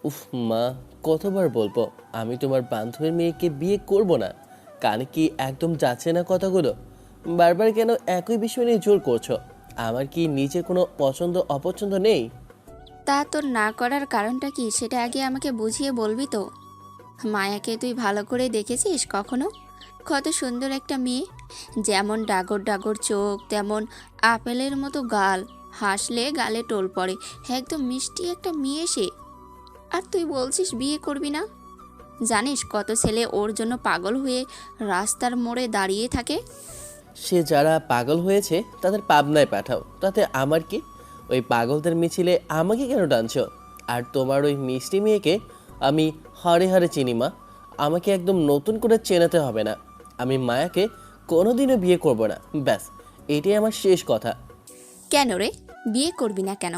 উফ মা, কতবার বলবো আমি তোমার বান্ধবীর মেয়েকে বিয়ে করব না? কানে কি একদম যাচ্ছে না কথাগুলো? বারবার কেন একই বিষয় নিয়ে জোর করছো? আমার কি নিজের কোনো পছন্দ অপছন্দ নেই? তা তোর না করার কারণটা কি সেটা আগে আমাকে বুঝিয়ে বলবি তো? মায়াকে তুই ভালো করে দেখেছিস কখনো? কত সুন্দর একটা মেয়ে, যেমন ডাগর ডাগর চোখ, তেমন আপেলের মতো গাল, হাসলে গালে টোল পড়ে, একদম মিষ্টি একটা মেয়ে সে। আর তুই বলছিস বিয়ে করবি না? জানিস কত ছেলে ওর জন্য পাগল হয়ে রাস্তার মোড়ে দাঁড়িয়ে থাকে? সে যারা পাগল হয়েছে তাদের পাবনায় পাঠাও, তাতে আমার কি? ওই পাগলদের মিছিলে আমাকে কেন টানছো? আর তোমার ওই মিষ্টি মেয়েকে আমি হাড়ে হাড়ে চিনি মা। আমাকে একদম নতুন করে চেনাতে হবে না। আমি মায়াকে কোনোদিনও বিয়ে করব না, ব্যাস, এটাই আমার শেষ কথা। কেন রে, বিয়ে করবি না কেন?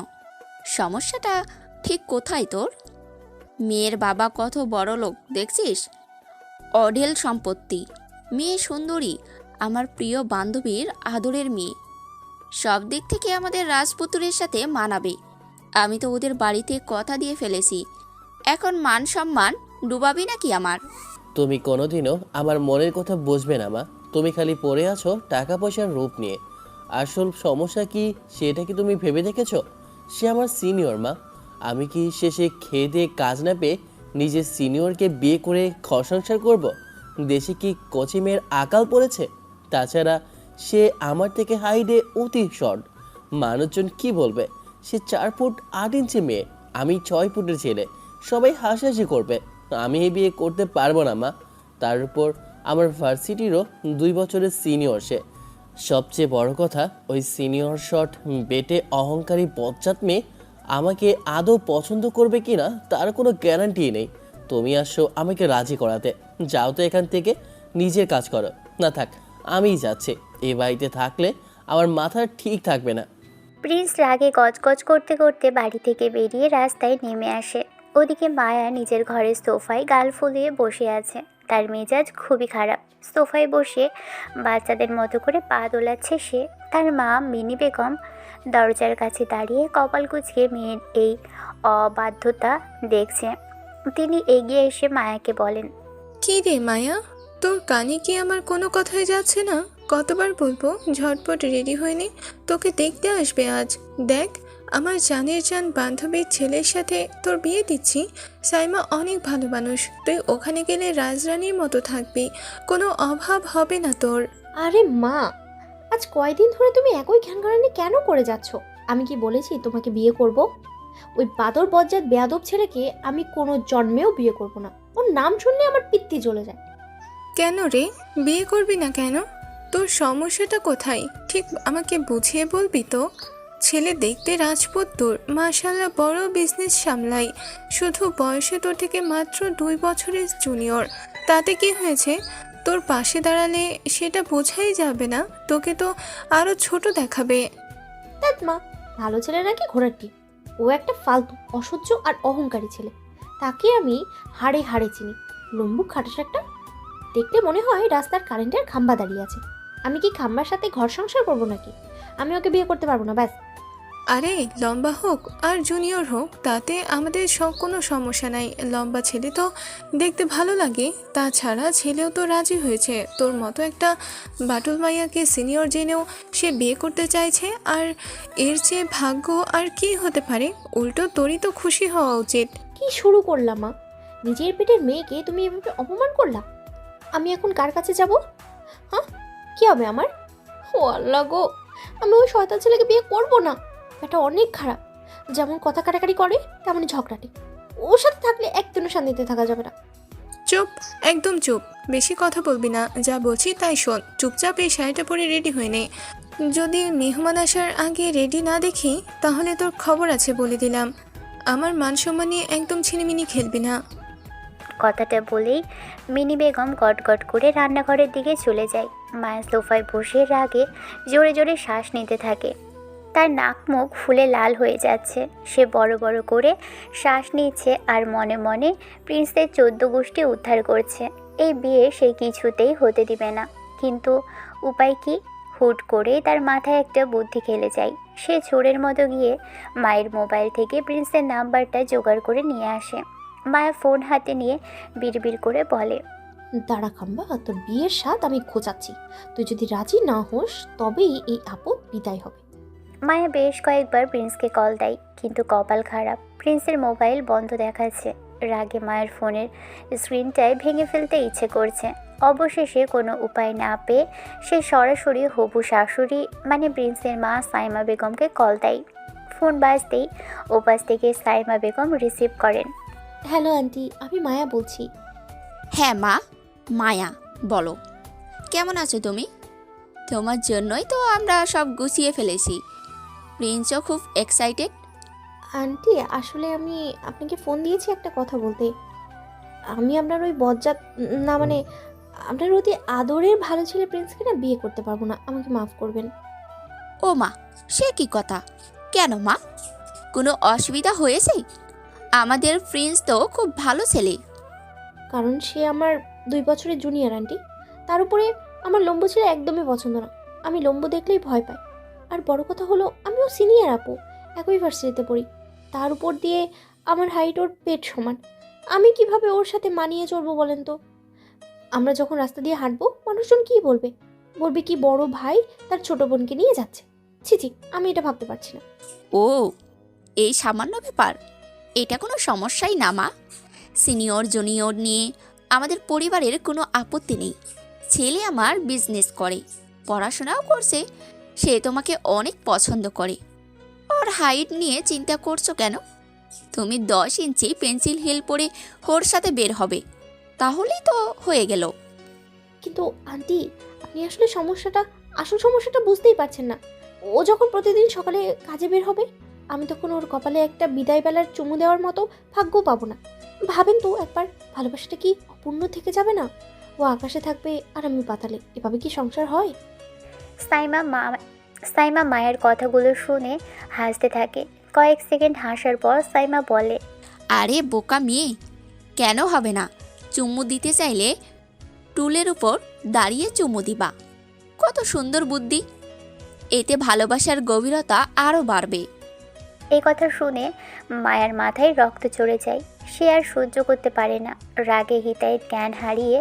সমস্যাটা ঠিক কোথায় তোর? মেয়ের বাবা কত বড় লোক দেখছিস, অঢেল সম্পত্তি, মেয়ে সুন্দরী, আমার প্রিয় বান্ধবীর আদরের মেয়ে, সব দিক থেকে আমাদের রাজপুত্রের সাথে মানাবে। আমি তো ওদের বাড়িতে কথা দিয়ে ফেলেছি, এখন মান সম্মান ডুবাবি নাকি আমার? তুমি কোনোদিনও আমার মনের কথা বুঝবে না মা। তুমি খালি পড়ে আছো টাকা পয়সার রূপ নিয়ে। আসল সমস্যা কি সেটা কি তুমি ভেবে দেখেছো? সে আমার সিনিয়র মা। আমি কি শেষে খেয়ে দিয়ে কাজ না পেয়ে নিজের সিনিয়রকে বিয়ে করে ঘর সংসার করব? দেশে কি কচি মেয়ের আকাল পড়েছে? তাছাড়া সে আমার থেকে হাইটে অতি শর্ট। মানুষজন কি বলবে? সে 4 ফুট 8 ইঞ্চি মেয়ে, আমি 6 ফুটের ছেলে। সবাই হাসাহাসি করবে। আমি এই বিয়ে করতে পারবো না মা। তার উপর আমার ভার্সিটিরও 2 বছরের সিনিয়র সে। সবচেয়ে বড় কথা, ওই সিনিয়র শট বেটে অহংকারী বজ্জাত মেয়ে আমাকে আদৌ পছন্দ করবে কি না তার কোনো গ্যারান্টি নেই। তুমি আসো আমাকে রাজি করাতে। যাও তো এখান থেকে, নিজের কাজ করো। না থাক, আমিই যাচ্ছি। এই বাড়িতে থাকলে আমার মাথা ঠিক থাকবে না। প্রিন্স রাগে গজগজ করতে করতে বাড়ি থেকে বেরিয়ে রাস্তায় নেমে আসে। ওদিকে মায়া নিজের ঘরের সোফায় গাল ফুলিয়ে বসে আছে। তার মেজাজ খুবই খারাপ। সোফায় বসে বাচ্চাদের মতো করে পা দোলাচ্ছে সে। তার মা মিনি বেগম দরজার কাছে দাঁড়িয়ে কপাল কুঁচকে মেয়ের এই অবাধ্যতা দেখছে। তিনি এগিয়ে এসে মায়াকে বলেন, কি রে মায়া, তোর কানে কি আমার কোনো কথাই যাচ্ছে না? কতবার বলবো ঝটপট রেডি হয়ে নে, তোকে দেখতে আসবে আজ। দেখ, আমার জানের জান বান্ধবীর ছেলের সাথে তোর বিয়ে দিচ্ছি। সাইমা অনেক ভালো মানুষ, তুই ওখানে গেলে রাজরানীর মতো থাকবি, কোনো অভাব হবে না তোর। আরে মা, আজ কয়দিন ধরে তুমি একই ঘ্যানঘানানি কেন করে যাচ্ছ? আমি কি বলেছি তোমাকে বিয়ে করব? ওই বাদর বজ্জাত বেয়াদব ছেলেকে আমি কোনো জন্মেও বিয়ে করব না। ওর নাম শুনলে আমার পিত্তি জ্বলে যায়। কেন রে, বিয়ে করবি না কেন? তোর সমস্যাটা কোথায় ঠিক আমাকে বুঝিয়ে বলবি তো? ছেলে দেখতে রাজপুত্তর, মাশাল্লাহ বড় বিজনেস সামলাই, শুধু বয়সে তোর থেকে মাত্র 2 বছরের জুনিয়র। তাতে কি হয়েছে? তোর পাশে দাঁড়ালে সেটা বোঝাই যাবে না, তোকে তো আরও ছোট দেখাবে। দেখ মা, ভালো ছেলে নাকি ঘোড়ার ডিম। ও একটা ফালতু, অসহ্য আর অহংকারী ছেলে। তাকে আমি হাড়ে হাড়ে চিনি। লম্বু খাটাস একটা। দেখলে মনে হয় রাস্তার কারেন্টের খাম্বা দাঁড়িয়ে আছে। আমি কি খাম্বার সাথে ঘর সংসার করবো নাকি? আমি ওকে বিয়ে করতে পারবো না, ব্যাস। আরে লম্বা হোক আর জুনিয়র হোক তাতে আমাদের কোনো সমস্যা নাই, লম্বা ছেলে তো দেখতে ভালো লাগে। তাছাড়া ছেলেও তো রাজি হয়েছে, তোর মতো একটা বাটুল মাইয়াকে সিনিয়র জেনেও সে বিয়ে করতে চাইছে। আর এর চেয়ে ভাগ্য আর কি হতে পারে? উল্টো তোরই তো খুশি হওয়া উচিত। কি শুরু করলাম মা? নিজের পেটের মেয়েকে তুমি এভাবে অপমান করলা। আমি এখন কার কাছে যাব? হ্যাঁ, কি হবে আমার? ও আল্লাহ গো, আমি ওই শয়তান ছেলেকে বিয়ে করব না। এটা অনেক খারাপ। যেমন কথা কাটাকাটি করে তেমনই ঝগড়াটে। ওর সাথে থাকলে একদিনও শান্তিতে থাকা যাবে না। চুপ, একদম চুপ, বেশি কথা বলবি না। যা বলছি তাই শোন, চুপচাপ এই শাড়িটা পরে রেডি হয়ে নে। যদি মেহমান আসার আগে রেডি না দেখি তাহলে তোর খবর আছে বলে দিলাম। আমার মান সম্মান নিয়ে একদম ছিনিমিনি খেলবি না। কথাটা বলেই মিনি বেগম গটগট করে রান্নাঘরের দিকে চলে যায়। মায়া সোফায় বসে রাগে জোরে জোরে শ্বাস নিতে থাকে। তার নাক মুখ ফুলে লাল হয়ে যাচ্ছে। সে বড় বড় করে শ্বাস নিচ্ছে আর মনে মনে প্রিন্সের 14 গোষ্ঠী উদ্ধার করছে। এই বিয়ে সে কিছুতেই হতে দিবে না। কিন্তু উপায় কি? হুট করে তার মাথায় একটা বুদ্ধি খেলে যায়। সে চোরের মতো গিয়ে মায়ের মোবাইল থেকে প্রিন্সের নাম্বারটা জোগাড় করে নিয়ে আসে। মায়া ফোন হাতে নিয়ে বিড়বিড় করে বলে, দাঁড়া খাম্বা, তোর বিয়ের স্বাদ আমি খোঁজাচ্ছি। তুই যদি রাজি না হোস তবেই এই আপদ বিদায় হবে। মায়া বেশ কয়েকবার প্রিন্সকে কল দেয়, কিন্তু কপাল খারাপ, প্রিন্সের মোবাইল বন্ধ দেখাচ্ছে। রাগে মায়ের ফোনের স্ক্রিনটাই ভেঙে ফেলতে ইচ্ছে করছে। অবশেষে কোনো উপায় না পেয়ে সে সরাসরি হবু শাশুড়ি মানে প্রিন্সের মা সাইমা বেগমকে কল দেয়। ফোন বাজতেই ওপাশ থেকে সাইমা বেগম রিসিভ করেন। হ্যালো আন্টি, আমি মায়া বলছি। হ্যাঁ মা, মায়া বলো, কেমন আছো তুমি? তোমার জন্যই তো আমরা সব গুছিয়ে ফেলেছি। প্রিন্সও খুব এক্সাইটেড। আন্টি আসলে আমি আপনাকে ফোন দিয়েছি একটা কথা বলতে। আমি আপনার ওই বজ্জাত, না মানে আপনার অতি আদরের ভালো ছেলে প্রিন্সকে না বিয়ে করতে পারবো না, আমাকে মাফ করবেন। ও মা, সে কি কথা? কেন মা, কোনো অসুবিধা হয়েছে? আমাদের প্রিন্স তো খুব ভালো ছেলে। কারণ সে আমার 2 বছরের জুনিয়র আন্টি। তার উপরে আমার লম্বু ছেলে একদমই পছন্দ না, আমি লম্বু দেখলেই ভয় পাই। আর বড় কথা হলো আমিও সিনিয়র আপু, একই ভার্সিটিতে পড়ি। তার উপর দিয়ে আমার হাইট ওর পেট সমান। আমি কিভাবে ওর সাথে মানিয়ে চলবো বলেন তো? আমরা যখন রাস্তা দিয়ে হাঁটবো মানুষজন কী বলবে? বলবে কি বড় ভাই তার ছোট বোনকে নিয়ে যাচ্ছে। ছি ছি, আমি এটা ভাবতে পারছি না। ও, এই সামান্য ব্যাপার, এটা কোনো সমস্যাই না মা। সিনিয়র জুনিয়র নিয়ে আমাদের পরিবারের কোনো আপত্তি নেই। ছেলে আমার বিজনেস করে, পড়াশোনাও করছে, সে তোমাকে অনেক পছন্দ করে। ওর হাইট নিয়ে চিন্তা করছো কেন? তুমি 10 ইঞ্চি পেন্সিল হিল পরে ওর সাথে বের হবে, তাহলেই তো হয়ে গেল। কিন্তু আন্টি, আপনি আসলে আসল সমস্যাটা বুঝতেই পারছেন না। ও যখন প্রতিদিন সকালে কাজে বের হবে, আমি তখন ওর কপালে একটা বিদায় বেলার চুমু দেওয়ার মতো ভাগ্য পাবো না। ভাবেন তো একবার, ভালোবাসাটা কি অপূর্ণ থেকে যাবে না? ও আকাশে থাকবে আর আমি পাতালে, এভাবে কি সংসার হয়? সাইমা মায়ের কথাগুলো শুনে হাসতে থাকে। কয়েক সেকেন্ড হাসার পর সাইমা বলে, আরে বোকা মেয়ে, কেন হবে না? চুমু দিতে চাইলে টুলের উপর দাঁড়িয়ে চুমু দিবা। কত সুন্দর বুদ্ধি, এতে ভালোবাসার গভীরতা আরও বাড়বে। এই কথা শুনে মায়ের মাথায় রক্ত চড়ে যায়। সে আর সহ্য করতে পারে না। রাগে হিতাহিত জ্ঞান হারিয়ে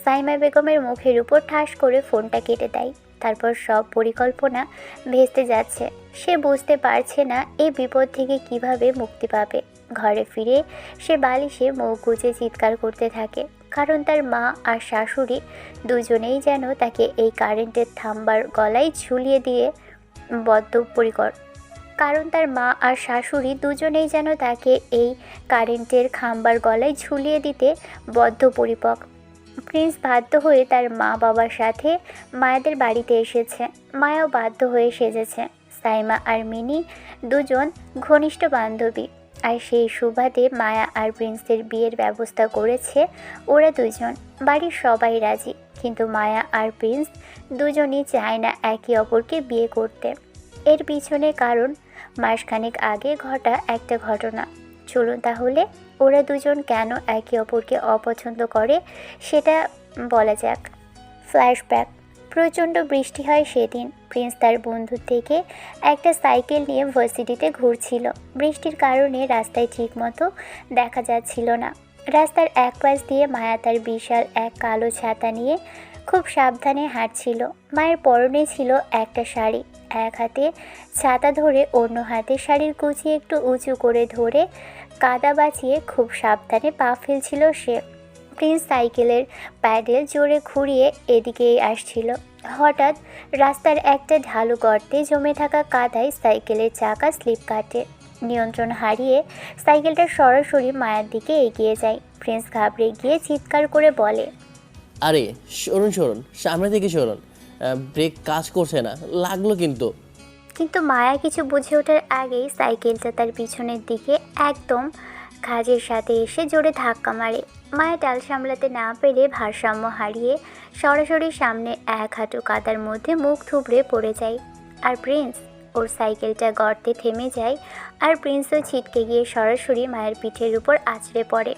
সাইমা বেগমের মুখের উপর ঠাস করে ফোনটা কেটে দেয়। তারপর সব পরিকল্পনা ভেস্তে যাচ্ছে। সে বুঝতে পারছে না এই বিপদ থেকে কিভাবে মুক্তি পাবে। ঘরে ফিরে সে বালিশে মুখ গুজে চিৎকার করতে থাকে, কারণ তার মা আর শাশুড়ি দুজনেই যেন তাকে এই কারেন্টের থাম্বার গলায় ঝুলিয়ে দিয়ে বদ্ধপরিকর। কারণ তার মা আর শাশুড়ি দুজনেই যেন তাকে এই কারেন্টের খাম্বার গলায় ঝুলিয়ে দিতে বদ্ধপরিপক। প্রিন্স বাধ্য হয়ে তার মা বাবার সাথে মায়াদের বাড়িতে এসেছে। মায়াও বাধ্য হয়ে সেজেছে। সাইমা আর মিনি দুজন ঘনিষ্ঠ বান্ধবী, আর সেই সুবাদে মায়া আর প্রিন্সের বিয়ের ব্যবস্থা করেছে ওরা দুজন। বাড়ির সবাই রাজি, কিন্তু মায়া আর প্রিন্স দুজনই চায় না একে অপরকে বিয়ে করতে। এর পিছনে কারণ মাসখানেক আগে ঘটা একটা ঘটনা। চলুন তাহলে ওরা দুজন কেন একে অপরকে অপছন্দ করে সেটা বলা যাক। ফ্ল্যাশব্যাক। প্রচণ্ড বৃষ্টি হয় সেদিন। প্রিন্স তার বন্ধুর থেকে একটা সাইকেল নিয়ে ভার্সিটিতে ঘুরছিল। বৃষ্টির কারণে রাস্তায় ঠিকমতো দেখা যাচ্ছিল না। রাস্তার এক পাশ দিয়ে মায়া তার বিশাল এক কালো ছাতা নিয়ে খুব সাবধানে হাঁটছিল। মায়ের পরনে ছিল একটা শাড়ি। এক হাতে ছাতা ধরে অন্য হাতে শাড়ির কুচি একটু উঁচু করে ধরে কাদা বাঁচিয়ে খুব সাবধানে পা ফেলছিল সে। প্রিন্স সাইকেলের প্যাডেল জোরে ঘুরিয়ে এদিকেই আসছিল। হঠাৎ রাস্তার একটা ঢালু গর্তে জমে থাকা কাদায় সাইকেলের চাকা স্লিপ কাটে। নিয়ন্ত্রণ হারিয়ে সাইকেলটা সরাসরি মায়ের দিকে এগিয়ে যায়। প্রিন্স ঘাবড়ে গিয়ে চিৎকার করে বলে, আরে সরুন সরুন, সামনে থেকে সরুন, ব্রেক কাজ করছে না, লাগলো কিন্তু। কিন্তু মায়া কিছু বুঝে ওঠার আগেই সাইকেলটা তার পিছনের দিকে একদম খাজের সাথে এসে জোরে ধাক্কা মারে। মায়া টাল সামলাতে না পেরে ভারসাম্য হারিয়ে সরাসরি সামনে এক হাঁটু কাদার মধ্যে মুখ থুবড়ে পড়ে যায়। আর প্রিন্স, ওর সাইকেলটা গর্তে থেমে যায়। আর প্রিন্সও ছিটকে গিয়ে সরাসরি মায়ের পিঠের উপর আছড়ে পড়ে।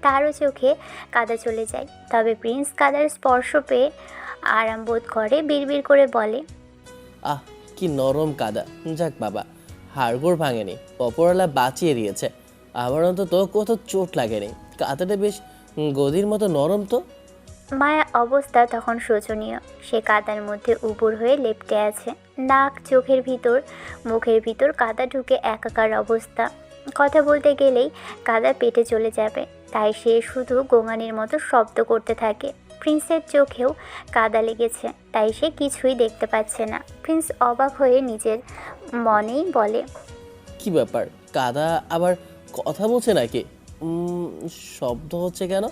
তারও চোখে কাদা চলে যায়। তবে প্রিন্স কাদার স্পর্শ পেয়ে আরাম বোধ করে, বিড়বিড় করে বলে, আহ কি নরম কাদা, যাক বাবা, হাড়গোড় ভাঙেনি, অপরওয়ালা বাঁচিয়ে দিয়েছে। আমার অন্তত কোথাও চোট লাগেনি। কাঁথাটা বেশ গদির মতো নরম তো। মায়া অবস্থা তখন শোচনীয়। সে কাদার মধ্যে উপুর হয়ে লেপ্টে আছে। নাক, চোখের ভিতর, মুখের ভিতর কাদা ঢুকে একাকার অবস্থা। কথা বলতে গেলেই কাদা পেটে চলে যাবে, তাই সে শুধু গোঙানির মতো শব্দ করতে থাকে। প্রিন্সের চোখেও কাদা লেগেছে, তাই সে কিছুই দেখতে পাচ্ছে না। প্রিন্স অবাক হয়ে নিজের মনেই বলে, কি ব্যাপার, কাদা আবার কথা বলছে নাকি? শব্দ হচ্ছে কেন?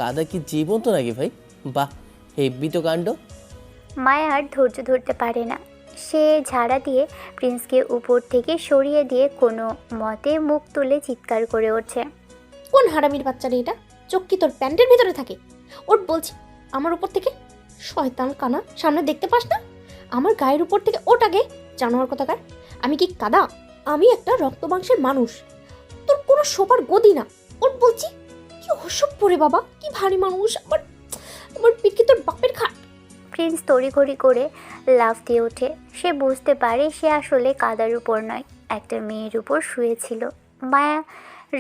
কাদা কি জীবন্ত নাকি ভাই? বাহ, হেব্বি তো কাণ্ড। মায়া আর ধৈর্য ধরতে পারে না। সে ঝাড়া দিয়ে প্রিন্সকে উপর থেকে সরিয়ে দিয়ে কোনো মতে মুখ তুলে চিৎকার করে ওঠে, কোন হারামির বাচ্চা রে এটা? চোখ কি তোর প্যান্টের ভিতরে থাকে? ওর বলছি আমার উপর থেকে। শয়তান কানা, সামনে দেখতে পাস না? আমার গায়ের উপর থেকে ওঠ আগে, জানোয়ার কথাকার। আমি কি কাদা? আমি একটা রক্ত মাংসের মানুষ, তোর কোনো শোবার গদি না। ওর বলছি। কি অসভ্য রে বাবা, কি ভারী মানুষ। আমার আমার পিঠ কি তোর বাপের খাট? প্রিন্স তড়িঘড়ি করে লাফ দিয়ে ওঠে। সে বুঝতে পারে সে আসলে কাদার উপর নয়, একটা মেয়ের উপর শুয়েছিল। মায়া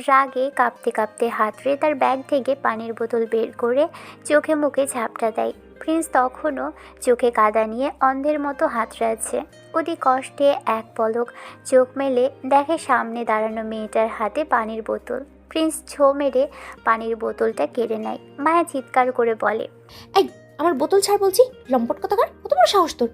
রাগে কাঁপতে কাঁপতে হাতড়ে তার ব্যাগ থেকে পানির বোতল বের করে চোখে মুখে ঝাপটা দেয়। প্রিন্স তখনও চোখে কাদা নিয়ে অন্ধের মতো হাতড়াচ্ছে। অতি কষ্টে এক পলক চোখ মেলে দেখে সামনে দাঁড়ানো মেয়েটার হাতে পানির বোতল। প্রিন্স ছো মেরে পানির বোতলটা কেড়ে নেয়। মায়া চিৎকার করে বলে, এই আমার বোতল ছাড় বলছি, লম্পট কথাকার। কত বড় সাহস তোর?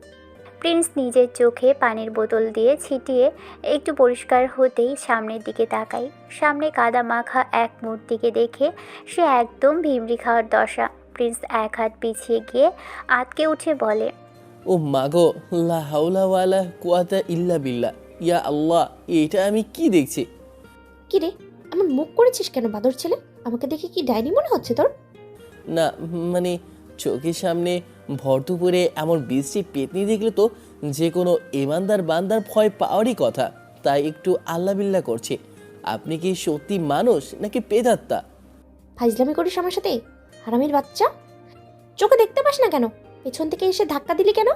প্রিন্স নিজের চোখে পানির বোতল দিয়ে ছিটিয়ে একটু পরিষ্কার হতেই সামনের দিকে তাকায়। সামনে কাদা মাখা এক মূর্তিকে দেখে সে একদম ভিমরি খাওয়ার দশা। প্রিন্স এক হাত পিছিয়ে গিয়ে আটকে উঠে বলে, ও মাগো, লা হাওলা ওয়ালা কুয়াতা ইল্লা বিল্লাহ, ইয়া আল্লাহ, এটা আমি কি দেখছি? কি রে, এমন মুখ করেছিস কেন বাদর ছেলে? আমাকে দেখে কি ডাইনি মনে হচ্ছে তোর? না মানে চোখের সামনে ভর দুপুরে এমন বৃষ্টি পেতনি দেখলে তো যে কোনো ইমানদার বান্দার ভয় পাওয়ারই কথা, তাই একটু আল্লাহ বিল্লাহ করছি। আপনি কি সত্যি মানুষ নাকি পেতাত্তা? ফাইজলামি করিস আমার সাথে, হারামির বাচ্চা? চোখে দেখতে পাস না কেন? পেছন থেকে এসে ধাক্কা দিলি কেন?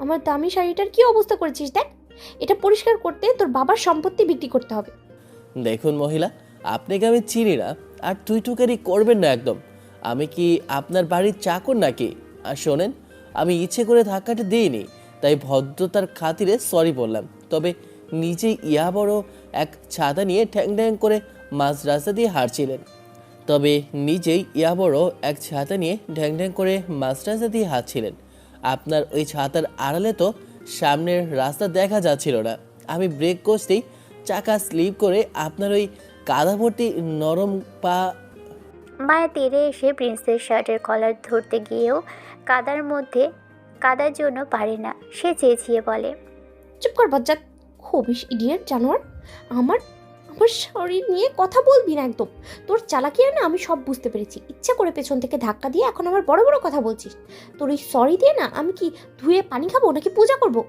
আমার দামি শাড়িটার কি অবস্থা করেছিস দেখ। এটা পরিষ্কার করতে তোর বাবার সম্পত্তি বিক্রি করতে হবে। দেখুন মহিলা, আপনাকে আমি চিনি না, আর তুই টুকারি করবেন না একদম। আমি কি আপনার বাড়ির চাকর নাকি? আর শোনেন, আমি ইচ্ছে করে ধাক্কাটা দিইনি, তাই ভদ্রতার খাতিরে সরি বললাম। তবে নিজেই ইয়া বড় এক ছাতা নিয়ে ঠ্যাং ঠ্যাং করে মাঝ রাস্তা দিয়ে হাঁটছিলেন। আপনার ওই ছাতার আড়ালে তো সামনের রাস্তা দেখা যাচ্ছিল না। আমি ব্রেক করতেই চাকা স্লিপ করে আপনার ওই কাদা ভর্তি নরম পা। মায়া তেড়ে এসে প্রিন্সের শার্টের কলার ধরতে গিয়েও কাদার জন্য পারে না। সে চেঁচিয়ে বলে, চুপ কর বজ্জাত, খবিস ইডিয়েট জানোয়ার। আমার আমার শরীর নিয়ে কথা বলবি না একদম। তোর চালাকি না আমি সব বুঝতে পেরেছি। ইচ্ছা করে পেছন থেকে ধাক্কা দিয়ে এখন আমার বড় বড় কথা বলছিস। তোর ওই সরি দিয়ে না আমি কি ধুয়ে পানি খাবো নাকি পূজা করবো?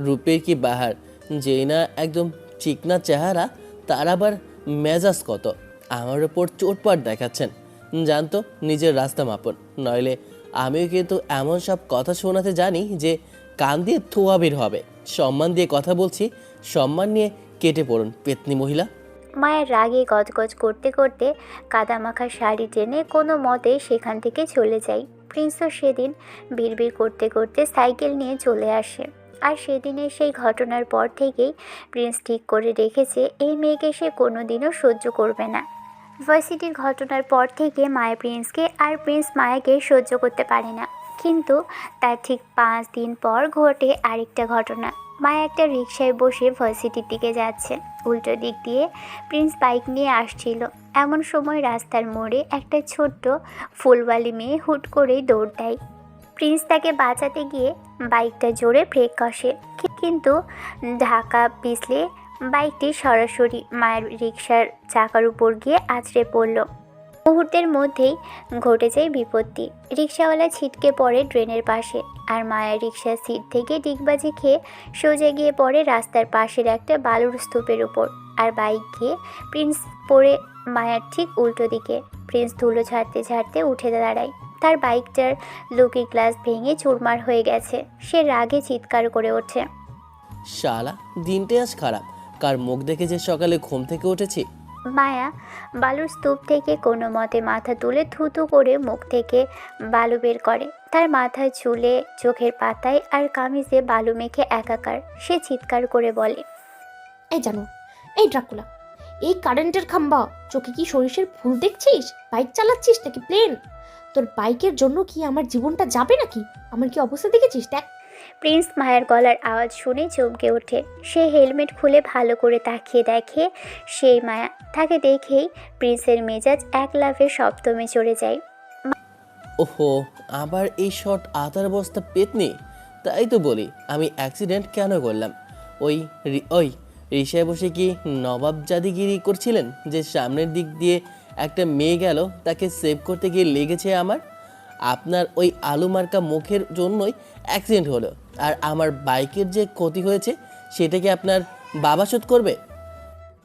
রূপের কি বাহার, যেই না একদম চিকনা চেহারা, তার আবার মেজাজ কত। আমার ওপর চোটপাট দেখাচ্ছেন। জানতো নিজের রাস্তা মাপন, নইলে আমিও কিন্তু এমন সব কথা শোনাতে জানি যে কান দিয়ে থোয়া বের হবে। সম্মান দিয়ে কথা বলছি, সম্মান নিয়ে কেটে পড়ুন পেতনি মহিলা। মায়ের রাগে গজগজ করতে করতে কাদামাখা শাড়ি টেনে কোনো মতে সেখান থেকে চলে যায়। প্রিন্সও সেদিন বিড়বিড় করতে করতে সাইকেল নিয়ে চলে আসে। আর সেদিনের সেই ঘটনার পর থেকেই প্রিন্স ঠিক করে রেখেছে এই মেয়েকে সে কোনোদিনও সহ্য করবে না। ভার্সিটির ঘটনার পর থেকে মায়া প্রিন্সকে আর প্রিন্স মায়াকে সহ্য করতে পারে না। কিন্তু তার ঠিক 5 দিন পর ঘটে আরেকটা ঘটনা। মায়া একটা রিকশায় বসে ভার্সিটির দিকে যাচ্ছে। উল্টো দিক দিয়ে প্রিন্স বাইক নিয়ে আসছিল। এমন সময় রাস্তার মোড়ে একটা ছোট্ট ফুলওয়ালি মেয়ে হুট করেই দৌড় দেয়। প্রিন্স তাকে বাঁচাতে গিয়ে বাইকটা জোরে ব্রেক কষে, কিন্তু ধাক্কা পিছলে বাইকটি সরাসরি মায়ের রিকশার চাকার উপর গিয়ে আছড়ে পড়ল। মুহূর্তের মধ্যেই ঘটে যায় বিপত্তি। রিকশাওয়ালা ছিটকে পড়ে ড্রেনের পাশে, আর মায়ের রিকশার সিট থেকে ডিগবাজি খেয়ে সোজা গিয়ে পড়ে রাস্তার পাশের একটা বালুর স্তূপের উপর। আর বাইক গিয়ে প্রিন্স পড়ে মায়ার ঠিক উল্টো দিকে। প্রিন্স ধুলো ঝাড়তে ঝাড়তে উঠে দাঁড়ায়। তার বাইকটার লুকিং গ্লাস ভেঙে চুরমার হয়ে গেছে। সে রাগে চিৎকার করে ওঠে, শালা, দিনটা আজ খারাপ। কার মুখ দেখে যে সকালে ঘুম থেকে উঠেছি। মায়া বালুর স্তূপ থেকে কোনো মতে মাথা তুলে থুতু করে মুখ থেকে বালু বের করে। তার মাথায় চুলে, চোখের পাতায় আর কামিজে বালু মেখে একাকার। সে চিৎকার করে বলে, এই জানো, এই ড্রাকুলা, এই কারেন্টের খাম্বা, চোখে কি সরিষের ফুল দেখছিস? বাইক চালাচ্ছিস নাকি প্লেন? তোর বাইকের জন্য কি আমার জীবনটা যাবে নাকি? আমার কি অবস্থা দেখেছিস? দেখ। প্রিন্স মায়ের গলার আওয়াজ শুনে চমকে ওঠে। সে হেলমেট খুলে ভালো করে তাকিয়ে দেখে সেই মায়া। তাকে দেখেই প্রিন্সের মেজাজ এক লাফে সপ্তমে চড়ে যায়। ওহো, আবার এই শর্ট আতার বস্তা পেতনি। তাই তো বলি আমি অ্যাক্সিডেন্ট কেন করলাম। ওই রিক্সায় বসে কি নবাবজাদিগিরি করছিলেন যে সামনের দিক দিয়ে একটা মেয়ে গেল, তাকে সেভ করতে গিয়ে লেগেছে আমার। আপনার ওই আলু মার্কা মুখের জন্যই অ্যাক্সিডেন্ট হলো, আর আমার বাইকের যে ক্ষতি হয়েছে সেটা কি আপনার বাবা শোধ করবে?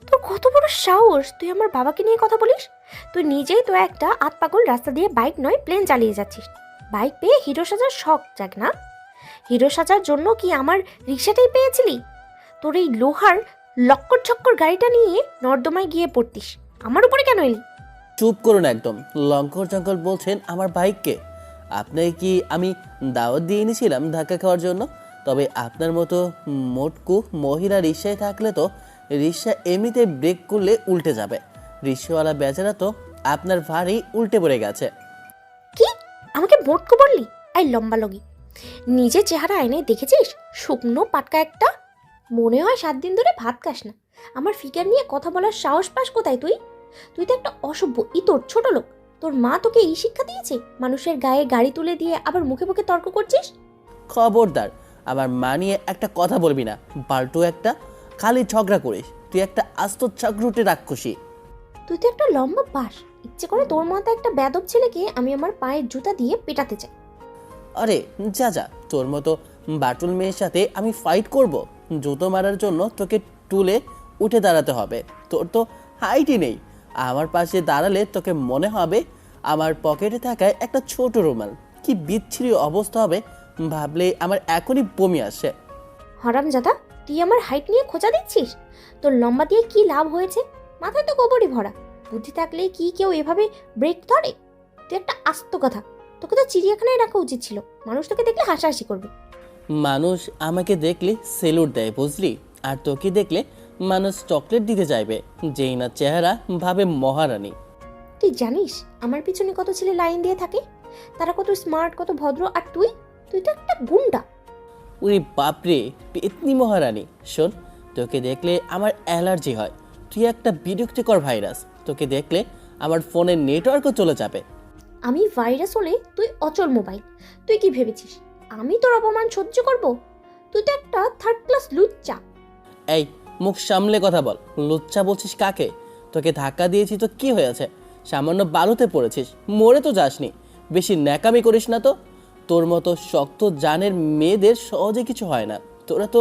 তোর কত বড় সাহস, তুই আমার বাবাকে নিয়ে কথা বলিস? তুই নিজেই তো একটা আতপাগল, রাস্তা দিয়ে বাইক নয় প্লেন চালিয়ে যাচ্ছিস। বাইক পেয়ে হিরো সাজার শখ জাগ না? হিরো সাজার জন্য কি আমার রিক্সাটাই পেয়েছিলি? তোর এই লোহার লক্কর ছক্কর গাড়িটা নিয়ে নর্দমায় গিয়ে পড়তিস, আমার উপরে কেন এলি? চুপ করুন একদম। লঙ্কর জঙ্কল বলছেন আমার বাইককে? আপনাকে কি আমি দাওয়াত দিয়ে এনেছিলাম ধাক্কা খাওয়ার জন্য? তবে আপনার মতো মোটকু মহিলা রিক্সায় থাকলে তো রিক্সা এমনিতে ব্রেক করলে উল্টে যাবে। রিক্সাওয়ালা বেচারা তো আপনার ভারী উল্টে পড়ে গেছে। কি আমাকে মোটকো বললি? আই লম্বা লগি, নিজের চেহারা আয়নায় দেখেছিস? শুকনো পাটকা একটা। মনে হয় 7 দিন ধরে ভাত খাস না। আমার ফিগার নিয়ে কথা বলার সাহস পাস কোথায় তুই? তুই তো একটা অসভ্য ইতর, ছোট লোক। তোর মা তোকে এই শিক্ষা দিয়েছে? মানুষের গায়ে গাড়ি তুলে দিয়ে আবার মুখে মুখে তর্ক করছিস? খবরদার, আমার মা নিয়ে একটা কথা বলবি না। পাল্টু একটা, খালি ঝগড়া করিস। তুই একটা আস্ত চাকরুটে রাক্ষসী। তুই তো একটা লম্বা বাস। ইচ্ছে করে তোর মতো একটা বেদব ছেলেকে আমি আমার পায়ের জুতা দিয়ে পেটাতে চাই। আরে যা, তোর মতো বাটুল মেয়ের সাথে আমি ফাইট করব? জুতো মারার জন্য তোকে টুলে উঠে দাঁড়াতে হবে। তোর তো হাইটই নেই। আমার পাশে দাঁড়ালে তোকে মনে হবে আমার পকেটে থাকায় একটা ছোট রুমাল। কি বিচ্ছিরি অবস্থা হবে ভাবলে আমার এখনই বমি আসে। হারামজাদা, তুই আমার হাইট নিয়ে খোঁচা দিচ্ছিস? তোর লম্বা দিয়ে কি লাভ হয়েছে? মাথায় তো গোবরই ভরা। বুদ্ধি থাকলে কি কেউ এভাবে ব্রেক ধরে? তুই একটা আস্ত কথা। তোকে তো চিড়িয়াখানায় রাখা উচিত ছিল। মানুষ তোকে দেখলে হাসাহাসি করবে। মানুষ আমাকে দেখলে সেলুট দেয় বুঝলি, আর তোকে দেখলে মানুষ চকলেট দিতে চাইবে, যেই না চেহারা ভাবে মহারানী। তুই জানিস আমার পিছনে কত ছেলে লাইন দিয়ে থাকে? তারা কত স্মার্ট, কত ভদ্র, আর তুই তো একটা গুন্ডা। উরে বাপরে, পেতনি মহারানী। শোন, তোকে দেখলে আমার অ্যালার্জি হয়। তুই একটা বিরক্তিকর ভাইরাস। তোকে দেখলে আমার ফোনের নেটওয়ার্কও চলে যাবে। আমি ভাইরাস হলে তুই অচল মোবাইল। তুই কি ভেবেছিস আমি তোর অপমান সহ্য করব? তুই তো একটা 3rd ক্লাস লুচ্চা। এই, মুখ সামলে কথা বল। লুচ্চা বলছিস কাকে? তোকে ধাক্কা দিয়েছি তো কি হয়েছে? সামান্য বালুতে পড়েছিস, মরে তো যাসনি। বেশি ন্যাকামি করিস না তো। তোর মতো শক্ত জানের মেয়েদের সহজে কিছু হয় না। তোরা তো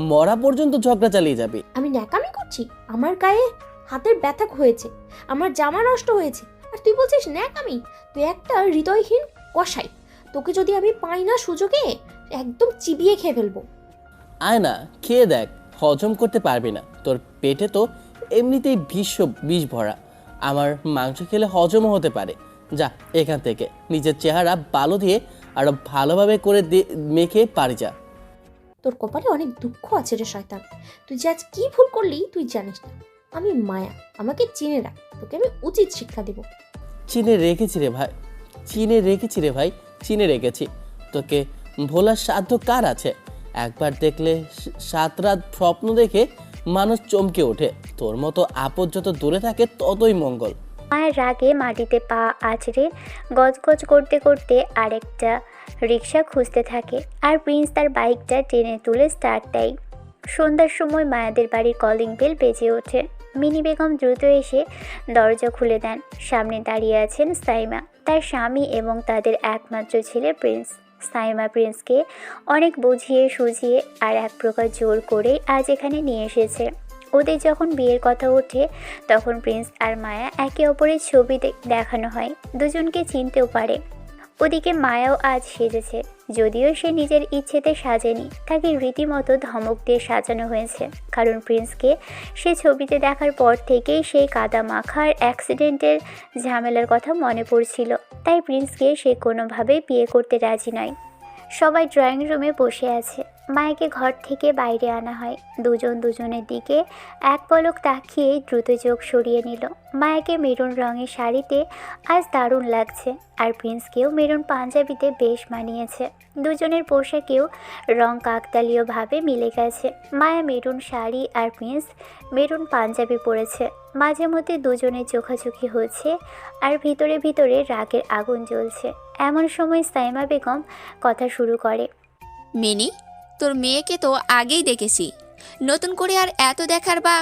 মরা পর্যন্ত ঝগড়া চালিয়ে যাবি। আমি ন্যাকামি করছি? আমার গায়ে হাতের ব্যথা হয়েছে, আমার জামা নষ্ট হয়েছে, আর তুই বলছিস ন্যাকামি? তুই একটা হৃদয়হীন কসাই। তোকে যদি আমি পাই না সুযোগে, একদম চিবিয়ে খেয়ে ফেলবো। আয় না, খেয়ে দেখ, হজম করতে পারবি না। তোর পেটে তো এমনিতেই বিষ ভরা। আমার মাংস খেলে হজমও হতে পারে। যা এখান থেকে, নিজের চেহারা বালু দিয়ে আরো ভালোভাবে করে মেখে পারি যা। তোর কপালে অনেক দুঃখ আছে রে শয়তান। তুই যে আজ কি ভুল করলি তুই জানিস না। আমি মায়া, আমাকে চিনে রাখ, তোকে আমি উচিত শিক্ষা দেব। চিনে রেখেছি রে ভাই, চিনে রেখেছি। তোকে ভোলার সাধ্য কার আছে? একবার দেখলে 7 রাত স্বপ্ন দেখে মানুষ চমকে ওঠে। তোর মতো আপদ যত দূরে থাকে ততই মঙ্গল। মায়ের রাগে মাটিতে পা আছড়ে গজগজ করতে করতে আরেকটা রিক্সা খুঁজতে থাকে, আর প্রিন্স তার বাইকটা টেনে তুলে স্টার্ট দেয়। সন্ধ্যার সময় মায়াদের বাড়ির কলিং বেল বেজে ওঠে। মিনি বেগম দ্রুত এসে দরজা খুলে দেন। সামনে দাঁড়িয়ে আছেন সাইমা, তার স্বামী এবং তাদের একমাত্র ছেলে প্রিন্স। সাইমা প্রিন্সকে অনেক বুঝিয়ে সুঝিয়ে আর এক প্রকার জোর করে আজ এখানে নিয়ে এসেছে। ওদের যখন বিয়ের কথা ওঠে তখন প্রিন্স আর মায়া একে অপরের ছবি দেখানো হয়। দুজনকে চিনতেও পারে। ওদিকে মায়াও আজ সেজেছে, যদিও সে নিজের ইচ্ছেতে সাজেনি, তাকে রীতিমতো ধমক দিয়ে সাজানো হয়েছে। কারণ প্রিন্সকে সে ছবিতে দেখার পর থেকেই সেই কাদা মাখার অ্যাক্সিডেন্টের ঝামেলার কথা মনে পড়ছিল। তাই প্রিন্সকে সে কোনোভাবেই বিয়ে করতে রাজি নয়। সবাই ড্রয়িং রুমে বসে আছে। মায়াকে ঘর থেকে বাইরে আনা হয়। দুজন দুজনের দিকে এক পলক তাকিয়ে দ্রুত চোখ সরিয়ে নিল। মায়াকে মেরুন রঙের শাড়িতে আজ দারুণ লাগছে, আর প্রিন্সকেও মেরুন পাঞ্জাবিতে বেশ মানিয়েছে। দুজনের পোশাকেও রং কাকতালীয়ভাবে মিলে গেছে। মায়া মেরুন শাড়ি আর প্রিন্স মেরুন পাঞ্জাবি পরেছে। মাঝে মধ্যে দুজনের চোখাচোখি হচ্ছে, আর ভিতরে ভিতরে রাগের আগুন জ্বলছে। এমন সময় সাইমা বেগম কথা শুরু করে। মিনি, তোর মেয়েকে তো আগেই দেখেছি, নতুন করে আর এত দেখার বা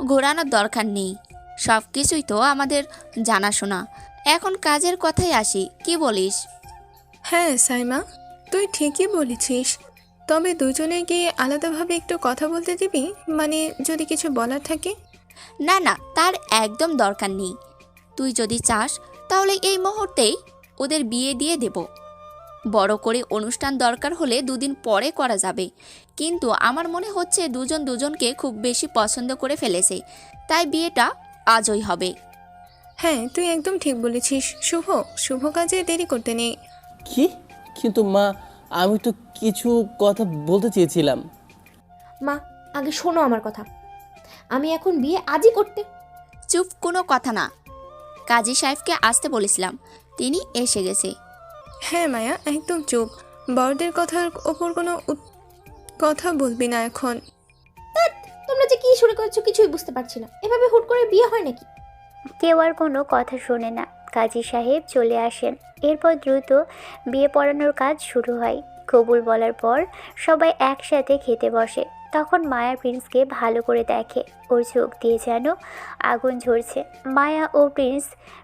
ঘোরানোর দরকার নেই। সব কিছুই তো আমাদের জানাশোনা। এখন কাজের কথাই আসি, কি বলিস? হ্যাঁ সাইমা, তুই ঠিকই বলেছিস। তবে দুজনে গিয়ে আলাদাভাবে একটু কথা বলতে দিবি, মানে যদি কিছু বলার থাকে। না না, তার একদম দরকার নেই। তুই যদি চাস তাহলে এই মুহূর্তেই ওদের বিয়ে দিয়ে দেব। বড় করে অনুষ্ঠান দরকার হলে 2 দিন পরে করা যাবে, কিন্তু আমার মনে হচ্ছে দুজন দুজনকে খুব বেশি পছন্দ করে ফেলেছে, তাই বিয়েটা আজই হবে। হ্যাঁ, তুই একদম ঠিক বলেছিস। শুভ শুভ কাজে দেরি করতে নেই। কি? কিন্তু মা, আমি তো কিছু কথা বলতে চেয়েছিলাম। মা, আগে শোনো আমার কথা। আমি এখন বিয়ে আজই করতে। চুপ, কোনো কথা না। কাজী সাহেবকে আসতে বলেছিলাম, তিনি এসে গেছে। হ্যাঁ মায়া, একদম চুপ। বড়দের কথার ওপর কোনো কথা বলবি না এখন। তোমরা যে কি শুরু করেছো কিছুই বুঝতে পারছি না। এভাবে হুট করে বিয়ে হয় নাকি? কেউ আর কোনো কথা শোনে না। কাজী সাহেব চলে আসেন। এরপর দ্রুত বিয়ে পড়ানোর কাজ শুরু হয়। কবুল বলার পর সবাই একসাথে খেতে বসে। তখন মায়া প্রিন্সকে ভালো করে দেখে। ওর চোখ দিয়ে যেন আগুন ঝরছে। মায়া ও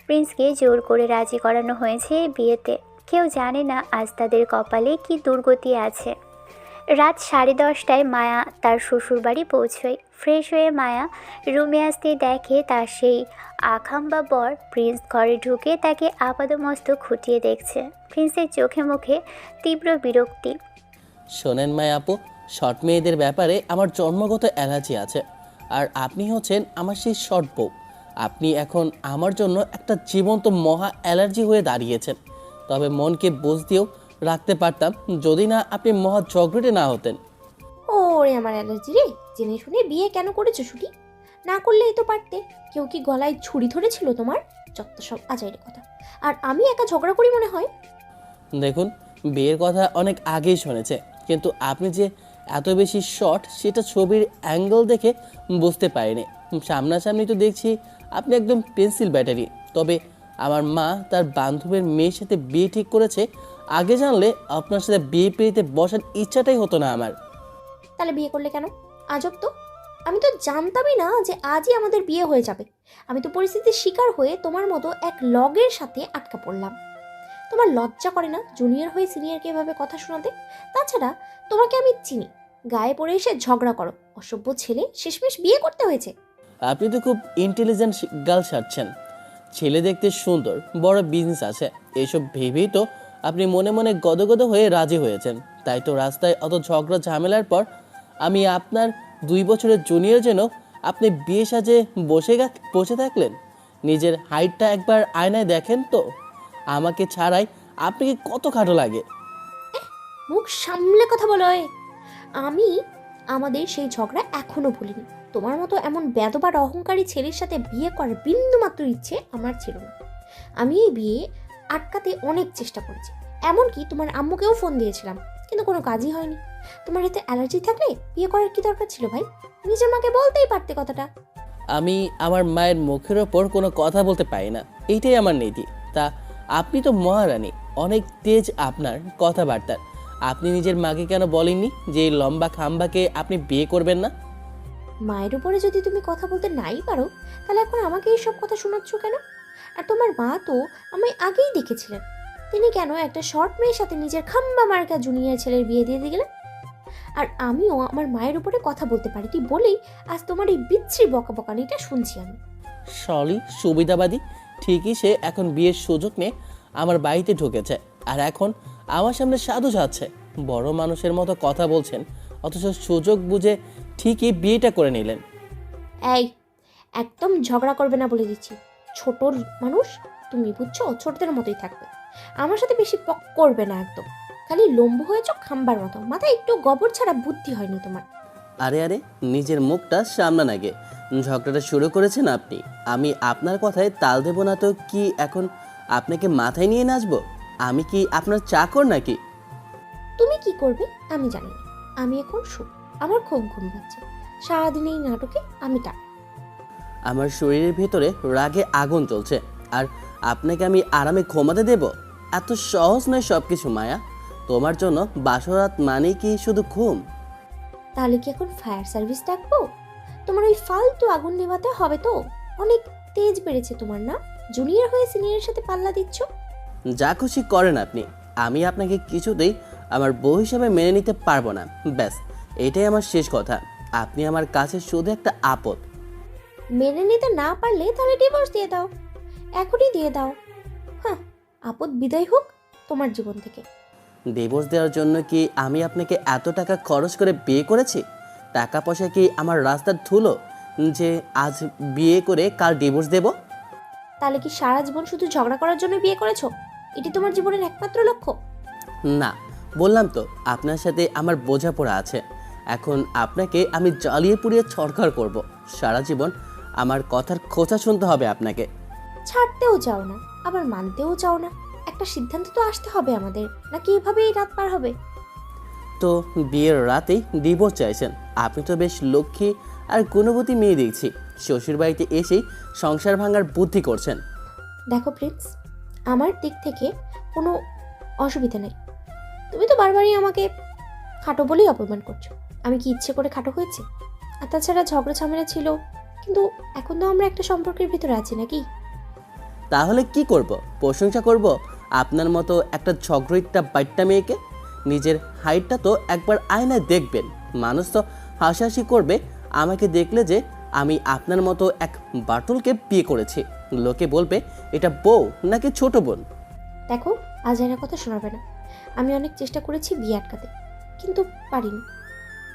প্রিন্সকে জোর করে রাজি করানো হয়েছে বিয়েতে। কেউ জানে না আজ তাদের কপালে কি দুর্গতি আছে। রাত 10:30টায় মায়া তার শ্বশুরবাড়ি পৌঁছয়। ফ্রেশ হয়ে মায়া রুমে আসতেই দেখে তার সেই আখাম্বা বর প্রিন্স ঘরে ঢুকে তাকে আপাদমস্তক খুঁটিয়ে দেখছে। প্রিন্সের চোখে মুখে তীব্র বিরক্তি। শোনেন মায়া আপু, শর্ট মেয়েদের ব্যাপারে আমার জন্মগত অ্যালার্জি আছে, আর আপনি হচ্ছেন আমার সেই শর্ট বউ। আপনি এখন আমার জন্য একটা জীবন্ত মহা অ্যালার্জি হয়ে দাঁড়িয়েছেন। তবে মনকে বুঝ দিয়েও রাখতে পারতাম যদি না আপনি মহা ঝগড়ে না হতেন। ওরে আমার অ্যালার্জি রে! জেনে শুনে বিয়ে কেন করেছো শুটি? না করলেই তো পারতে। কেউ কি গলায় ছুরি ধরেছিল তোমার? যত সব আজাইরে কথা। আর আমি একা ঝগড়া করি মনে হয়? দেখুন, বিয়ের কথা অনেক আগেই শুনেছে, কিন্তু আপনি যে এত বেশি শর্ট সেটা ছবির অ্যাঙ্গেল দেখে বুঝতে পারিনি। সামনাসামনি তো দেখছি আপনি একদম পেন্সিল ব্যাটারি। তবে আমার মা তার বান্ধবীর মেয়ের সাথে বিয়ে ঠিক করেছে। আগে জানলে আপনার সাথে বিয়ে পিড়িতে বসার ইচ্ছাটাই হতো না আমার। তাহলে বিয়ে করলে কেন? আজব তো। আমি তো জানতামই না যে আজই আমাদের বিয়ে হয়ে যাবে। আমি তো পরিস্থিতির শিকার হয়ে তোমার মতো এক লগের সাথে আটকা পড়লাম। তোমার লজ্জা করে না জুনিয়র হয়ে সিনিয়রকে এভাবে কথা শোনাতে? তাছাড়া তোমাকে আমি চিনি, গায়ে পড়ে এসে ঝগড়া করো। অসভ্য ছেলে, শেষমেশ বিয়ে করতে হয়েছে। আপনি তো খুব ইন্টেলিজেন্ট গার্ল সাজছেন। ছেলে দেখতে সুন্দর, বড় বিজনেস আছে, এসব ভেবেই তো আপনি মনে মনে গদগদ হয়ে রাজি হয়েছেন। তাই তো রাস্তায় অত ঝগড়া ঝামেলার পর আমি আপনার 2 বছরের জুনিয়র যেন আপনি বিয়ে সাজে বসে থাকলেন। নিজের হাইটটা একবার আয়নায় দেখেন তো, আমাকে ছাড়াই আপনি কি কত খাটো লাগে। মুখ সামলে কথা বলো। আমি আমাদের সেই ঝগড়া এখনো ভুলিনি। তোমার মতো এমন বেদবার অহংকারী ছেলের সাথে বিয়ে করার বিন্দুমাত্র ইচ্ছে আমার ছিল না। আমি এই বিয়ে আটকাতে অনেক চেষ্টা করেছি, এমনকি তোমার আম্মুকেও ফোন দিয়েছিলাম, কিন্তু কোনো কাজই হয়নি। তোমার এতে অ্যালার্জি থাকলে বিয়ে করার কি দরকার ছিল ভাই? নিজের মাকে বলতেই পারতে কথাটা। আমি আমার মায়ের মুখের ওপর কোনো কথা বলতে পারি না, এইটাই আমার নীতি। তা আপনি তো মহারানী, অনেক তেজ আপনার কথাবার্তার। আপনি নিজের মাকে কেন বলেননি যে এই লম্বা খাম্বাকে আপনি বিয়ে করবেন না? মায়ের উপরে যদি তুমি কথা বলতে নাই পারো, তাহলে এখন আমাকে এইসব কথা শোনাচ্ছ কেন? আর তোমার মা তো আমি আগেই দেখেছিলেন, তিনি কেন একটা শর্ট মেয়ের সাথে নিজের খাম্বা মার্কা জুনিয়র ছেলের বিয়ে দিয়ে গেলেন? আর আমিও আমার মায়ের উপরে কথা বলতে পারিনি বলেই আজ তোমার এই বিচ্ছিরি বকাবকানিটা শুনছি আমি। সলি সুবিধাবাদী ঠিকই, সে এখন বিয়ের সুযোগ নিয়ে আমার বাড়িতে ঢুকেছে। আর এখন আমার সামনে সাধু যাচ্ছে, বড় মানুষের মতো কথা বলছেন, অথচ সুযোগ বুঝে ঠিকই বিয়েটা করে নিলেন। এই, একদম ঝগড়া করবে না বলে দিচ্ছি। ছোটর মানুষ তুমি, বুঝছো? ছোটদের মতোই থাকবে। আমার সাথে বেশি পক করবে না একদম। খালি লম্বু হয়েছ খাম্বার মতো, মাথায় একটু গোবর ছাড়া বুদ্ধি হয়নি তোমার। আরে আরে, নিজের মুখটা সামলান আগে। ঝগড়াটা শুরু করেছেন আপনি, আমি আপনার কথায় তাল দেব না তো কি এখন আপনাকে মাথায় নিয়ে নাচবো? আমি কি আপনার চাকর নাকি? তুমি কি করবে আমি জানি না। আমি এখন শুভ, আমার খুব ঘুম পাচ্ছে। সারাদিন এই নাটকে আমি টাক। আমার শরীরের ভেতরে রাগে আগুন চলছে, আর আপনাকে আমি আরামে ঘুমাতে দেব? এত সহজ নয় সব কিছু মায়া। তোমার জন্য বাসরাত মানেই কি শুধু ঘুম? তাহলে কি এখন ফায়ার সার্ভিস ডাকবো? তোমার ওই ফালতু আগুন নেভাতে হবে তো। অনেক তেজ বেড়েছে তোমার না? জুনিয়র হয়ে সিনিয়রের সাথে পাল্লা দিচ্ছ। যা খুশি করেন আপনি, আমি আপনাকে কিছুতেই আমার বউ হিসাবে মেনে নিতে পারবো না। ব্যাস, এটাই আমার শেষ কথা। আপনি আমার কাছে শুধু একটা আপদ। মেনে নিতে না পারলে তাহলে ডিভোর্স দিয়ে দাও, এখনই দিয়ে দাও। হ্যাঁ, আপদ বিদায় হোক তোমার জীবন থেকে। ডিভোর্স দেওয়ার জন্য কি আমি আপনাকে এত টাকা খরচ করে বিয়ে করেছি? টাকা পয়সা কি আমার রাস্তার ধুলো যে আজ বিয়ে করে কাল ডিভোর্স দেব? তাহলে কি সারা জীবন শুধু ঝগড়া করার জন্য বিয়ে করেছো? এটি তোমার জীবনের একমাত্র লক্ষ্য? না, বললাম তো আপনার সাথে আমার বোঝাপড়া আছে। এখন আপনাকে আমি জ্বালিয়ে পুড়িয়ে ছড়খাড় করব। সারা জীবন আমার কথার খোঁচা শুনতে হবে আপনাকে। ছাড়তেও চাও না, আবার মানতেও চাও না। একটা সিদ্ধান্ত তো আসতে হবে আমাদের, নাকি এভাবেই রাত পার হবে? তো বিয়ের রাতেই ডিভোর্স চাইছেন? আপনি তো বেশ লক্ষ্মী আর গুণবতী মেয়ে দেখছি, শ্বশুর বাড়িতে এসেই সংসার ভাঙার বুদ্ধি করছেন। দেখো প্রিন্স, আমার দিক থেকে কোনো অসুবিধা নেই। তুমি তো বারবারই আমাকে খাটো বলেই অপমান করছো। আমি কি ইচ্ছে করে খাটো হয়েছে? আর তাছাড়া ঝগড়া ঝামেলা ছিল, কিন্তু এখন তো আমরা একটা সম্পর্কের ভিতরে আছি নাকি? তাহলে কি করব? প্রশংসা করব আপনার মতো একটা ঝগড়িটা বাইট্টা মেয়েকে? নিজের হাইটটা তো একবার আয়নায় দেখবেন। মানুষ তো হাসাহাসি করবে আমাকে দেখলে যে আমি আপনার মতো এক বাটুলকে বিয়ে করেছি। লোকে বলবে এটা বউ নাকি ছোট বোন। দেখো, আজ এর কথা শোনাবে না। আমি অনেক চেষ্টা করেছি বিয়ে আটকাতে, কিন্তু পারিনি।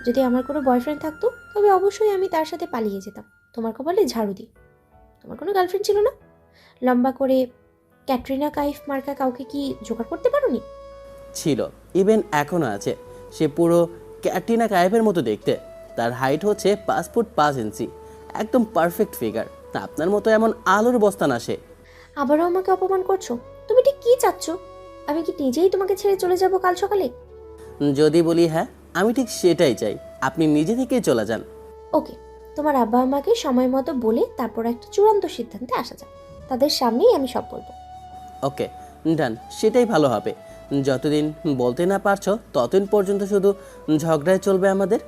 যদি আমার কোনো বয়ফ্রেন্ড থাকতো তবে অবশ্যই আমি তার সাথে পালিয়ে যেতাম তোমার কপালে ঝাড়ু দিই। তোমার কোনো গার্লফ্রেন্ড ছিল না? লম্বা করে ক্যাটরিনা কাইফ মার্কা কাউকে কি জোগাড় করতে পারোনি? ছিল, ইভেন এখনও আছে। সে পুরো ক্যাটরিনা কাইফের মতো দেখতে। তার হাইট হচ্ছে 5 ফুট 5 ইঞ্চি, একদম পারফেক্ট ফিগার। আপনার মতো এমন আলুর বস্তা না সে। আবারও আমাকে অপমান করছো। তুমি ঠিক কি চাচ্ছ? আমি কি নিজেই তোমাকে ছেড়ে চলে যাব কাল সকালে? যদি বলি হ্যাঁ, আমি ঠিক সেটাই চাই। আপনি নিজে থেকেই চলে যান। ওকে, তোমার আব্বা আমাকে সময় মতো বলে তারপর একটা চূড়ান্ত সিদ্ধান্তে আসা যাক। তাদের সামনেই আমি সব বলবো। ওকে, ডান, সেটাই ভালো হবে। যতদিন বলতে না পারছো ততদিন পর্যন্ত শুধু ঝগড়ায় চলবে আমাদের।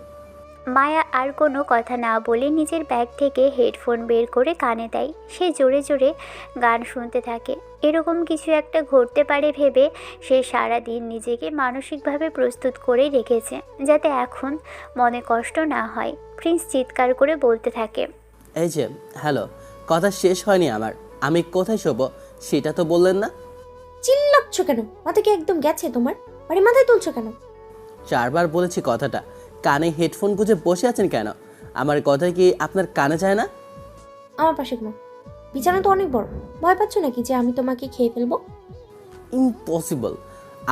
মায়া আর কোনো কথা না বলে নিজের ব্যাগ থেকে হেডফোন বের করে কানে দেয়। সে জোরে জোরে গান শুনতে থাকে। এরকম কিছু একটা ঘটতে পারে ভেবে সে সারা দিন নিজেকে মানসিকভাবে প্রস্তুত করে রেখেছে, যাতে এখন মনে কষ্ট না হয়। প্রিন্স চিৎকার করে বলতে থাকে, এই যে হ্যালো, কথা শেষ হয়নি আমার। আমি কোথায় শোবো সেটা তো বললেন না। চিল্লাচ্ছ কেন? মাথা কি একদম গেছে তোমার? আরে মাথায় তুলছো কেন? 4বার বলেছি কথাটা। কানে হেডফোন গুঁজে বসে আছেন কেন? আমার কথা কি আপনার কানে যায় না? আমার পাশে ঘুমাও। বিছানা তো অনেক বড়। ভয় পাচ্ছ নাকি যে আমি তোমাকে খেয়ে ফেলবো? ইম্পসিবল।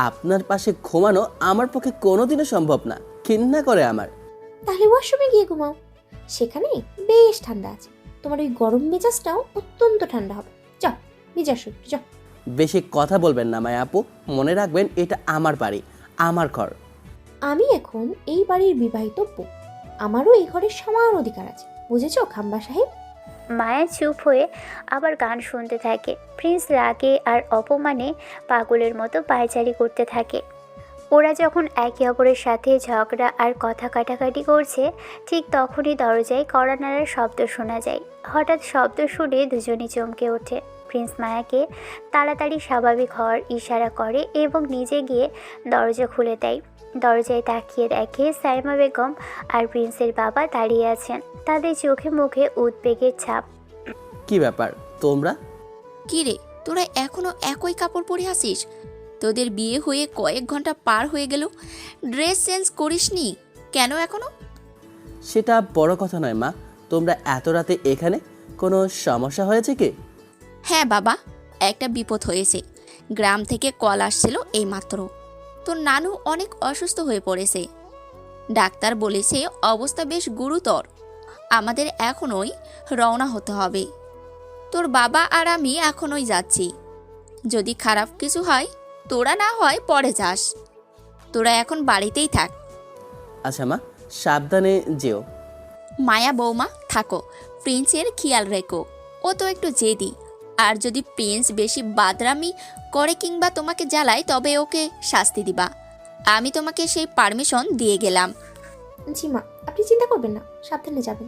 আপনার পাশে ঘুমানো আমার পক্ষে কোনোদিনও সম্ভব না। ঘৃণা করে আমার। তাহলে ওয়াশরুমে গিয়ে ঘুমাও। সেখানে বেশ ঠান্ডা আছে। তোমার ওই গরম মেজাজটাও অত্যন্ত ঠান্ডা হবে। যাও, নিজে আসো, যাও। বেশি কথা বলবেন না মায়া আপু। মনে রাখবেন এটা আমার বাড়ি, আমার ঘর। আমি এখন এই বাড়ির বিবাহিত বউ। আমারও এই ঘরের সমান অধিকার আছে, বুঝেছো খাম্বা সাহেব? মায়া চুপ হয়ে আবার গান শুনতে থাকে। প্রিন্স রাগে আর অপমানে পাগলের মতো পায়চারি করতে থাকে। ওরা যখন একে অপরের সাথে ঝগড়া আর কথা কাটাকাটি করছে, ঠিক তখনই দরজায় কড়া নাড়ার শব্দ শোনা যায়। হঠাৎ শব্দ শুনে দুজনই চমকে ওঠে। প্রিন্স মায়াকে তাড়াতাড়ি স্বাভাবিক হওয়ার ইশারা করে এবং নিজে গিয়ে দরজা খুলে দেয়। দরজায় তাকিয়ে দেখে সাইমা বেগম আর প্রিন্সের বাবা দাঁড়িয়ে আছেন। তাদের চোখে মুখে উদ্বেগের ছাপ। কি ব্যাপার তোমরা? কি রে, তোরা এখনো একই কাপড় পরে আসিস? তোদের বিয়ে হয়ে কয়েক ঘন্টা পার হয়ে গেল, ড্রেস চেঞ্জ করিসনি কেন এখনো? সেটা বড় কথা নয় মা, তোমরা এত রাতে এখানে, কোনো সমস্যা হয়েছে কি? হ্যাঁ বাবা, একটা বিপদ হয়েছে। গ্রাম থেকে কল আসছিল এইমাত্র। তোর নানু অনেক অসুস্থ হয়ে পড়েছে। ডাক্তার বলেছে অবস্থা বেশ গুরুতর। আমাদের এখনই রওনা হতে হবে। তোর বাবা আর আমি এখনই যাচ্ছি। যদি খারাপ কিছু হয়, তোরা না হয় পরে যাস। তোরা এখন বাড়িতেই থাক। আচ্ছা মা, সাবধানে যেও। মায়া বৌমা থাকো, প্রিন্সের খেয়াল রেখো। ও তো একটু জেদি। আর যদি প্রিন্স বেশি বাদরামি করে কিংবা তোমাকে জ্বালায়, তবে ওকে শাস্তি দিবা। আমি তোমাকে সেই পারমিশন দিয়ে গেলাম। জি মা, আপনি চিন্তা করবেন না, সাবধানে যাবেন।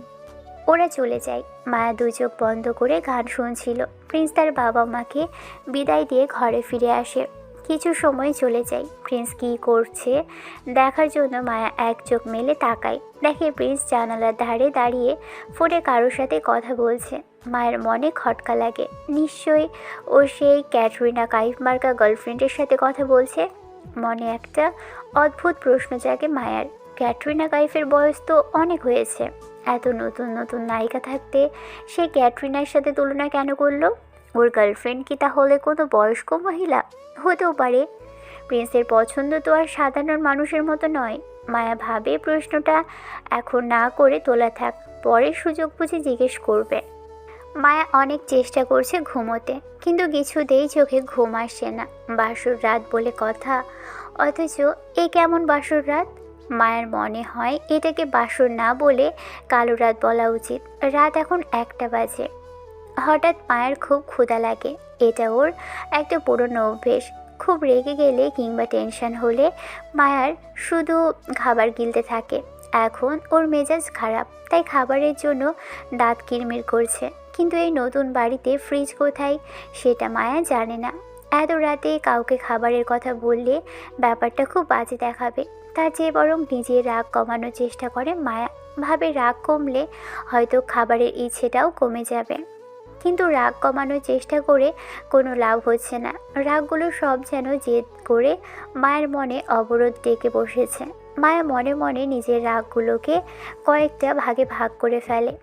ওরা চলে যায়। মায়া দুই চোখ বন্ধ করে গান শুনছিল। প্রিন্স তার বাবা মাকে বিদায় দিয়ে ঘরে ফিরে আসে। কিছু সময় চলে যায়। প্রিন্স কী করছে দেখার জন্য মায়া এক চোখ মেলে তাকায়। দেখে প্রিন্স জানালার ধারে দাঁড়িয়ে ফোনে কারোর সাথে কথা বলছে। মায়ের মনে খটকা লাগে। নিশ্চয়ই ও সেই ক্যাটরিনা কাইফ মার্কা গার্লফ্রেন্ডের সাথে কথা বলছে। মনে একটা অদ্ভুত প্রশ্ন জাগে মায়ার। ক্যাটরিনা কাইফের বয়স তো অনেক হয়েছে। এত নতুন নতুন নায়িকা থাকতে সে ক্যাটরিনার সাথে তুলনা কেন করলো? ওর গার্লফ্রেন্ড কি তাহলে কোনো বয়স্ক মহিলা? হতেও পারে। প্রিন্সের পছন্দ তো আর সাধারণ মানুষের মতো নয়। মায়া ভাবে প্রশ্নটা এখন না করে তোলা থাক, পরে সুযোগ বুঝে জিজ্ঞেস করবে। মায়া অনেক চেষ্টা করছে ঘুমোতে, কিন্তু কিছুতেই চোখে ঘুম আসছে না। বাসর রাত বলে কথা, অথচ এ কেমন বাসর রাত? মায়ের মনে হয় এটাকে বাসর না বলে কালো রাত বলা উচিত। রাত এখন 1টা বাজে। হঠাৎ মায়ের খুব ক্ষুধা লাগে। এটা ওর একটা পুরনো অভ্যেস। খুব রেগে গেলে কিংবা টেনশন হলে মায়ার শুধু খাবার গিলতে থাকে। এখন ওর মেজাজ খারাপ, তাই খাবারের জন্য দাঁত কিরমির করছে। কিন্তু এই নতুন বাড়িতে ফ্রিজ কোথায় সেটা মায়া জানে না। এত রাতে কাউকে খাবারের কথা বললে ব্যাপারটা খুব বাজে দেখাবে। তার চেয়ে বরং নিজের রাগ কমানোর চেষ্টা করে মায়া। ভাবে রাগ কমলে হয়তো খাবারের ইচ্ছেটাও কমে যাবে। কিন্তু রাগ কমানোর চেষ্টা করে কোনো লাভ হচ্ছে না। রাগগুলো সব যেন জেদ করে মায়ের মনে অবরোধ ডেকে বসেছে। মায়া মনে মনে নিজের রাগগুলোকে কয়েকটা ভাগে ভাগ করে ফেলে।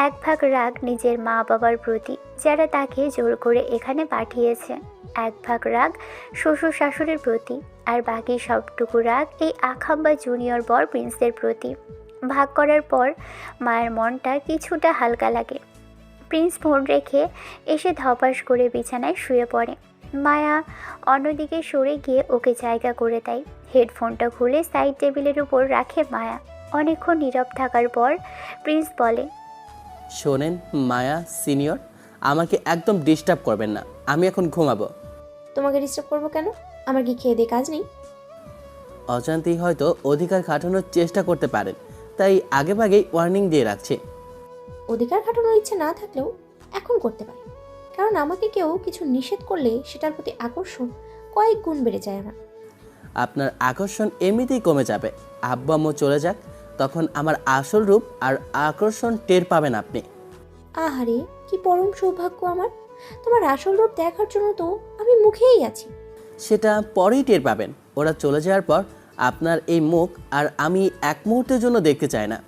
এক ভাগ রাগ নিজের মা বাবার প্রতি, যারা তাকে জোর করে এখানে পাঠিয়েছে। এক ভাগ রাগ শ্বশুর শাশুড়ির প্রতি, আর বাকি সবটুকু রাগ এই আখাম্বা জুনিয়র বর প্রিন্সের প্রতি। ভাগ করার পর মায়ের মনটা কিছুটা হালকা লাগে। প্রিন্স ফোন রেখে এসে ধপাস করে বিছানায় শুয়ে পড়ে। মায়া অন্যদিকে সরে গিয়ে ওকে জায়গা করে দেয়। হেডফোনটা খুলে সাইড টেবিলের উপর রাখে মায়া। অনেকক্ষণ নীরব থাকার পর প্রিন্স বলে, শোনেন মায়া সিনিয়র, আমাকে একদম ডিস্টার্ব করবেন না, আমি এখন ঘুমাবো। তোমাকে ডিস্টার্ব করবো কেন? আমার কি খেয়ে দিয়ে কাজ নেই? অজান্তেই হয়তো অধিকার খাটানোর চেষ্টা করতে পারেন, তাই আগেভাগেই ওয়ার্নিং দিয়ে রাখছি। অধিকার খাটানোর ইচ্ছে না থাকলেও এখন করতে পারি, কারণ আমাকে কেউ কিছু নিষেধ করলে সেটার প্রতি আকর্ষণ কয়েক গুণ বেড়ে যায় আমার। আপনার আকর্ষণ এমনিতেই কমে যাবে। আব্বু আম্মু চলে যাক, তখন আমার আসল রূপ আর আকর্ষণ টের পাবেন আপনি। আহারে, কি পরম সৌভাগ্য আমার! তোমার আসল রূপ দেখার জন্য তো আমি মুখেই আছি। সেটা পরেই টের পাবেন। ওরা চলে যাওয়ার পর আপনার এই মুখ আর আমি এক মুহূর্তের জন্য দেখতে চাই না।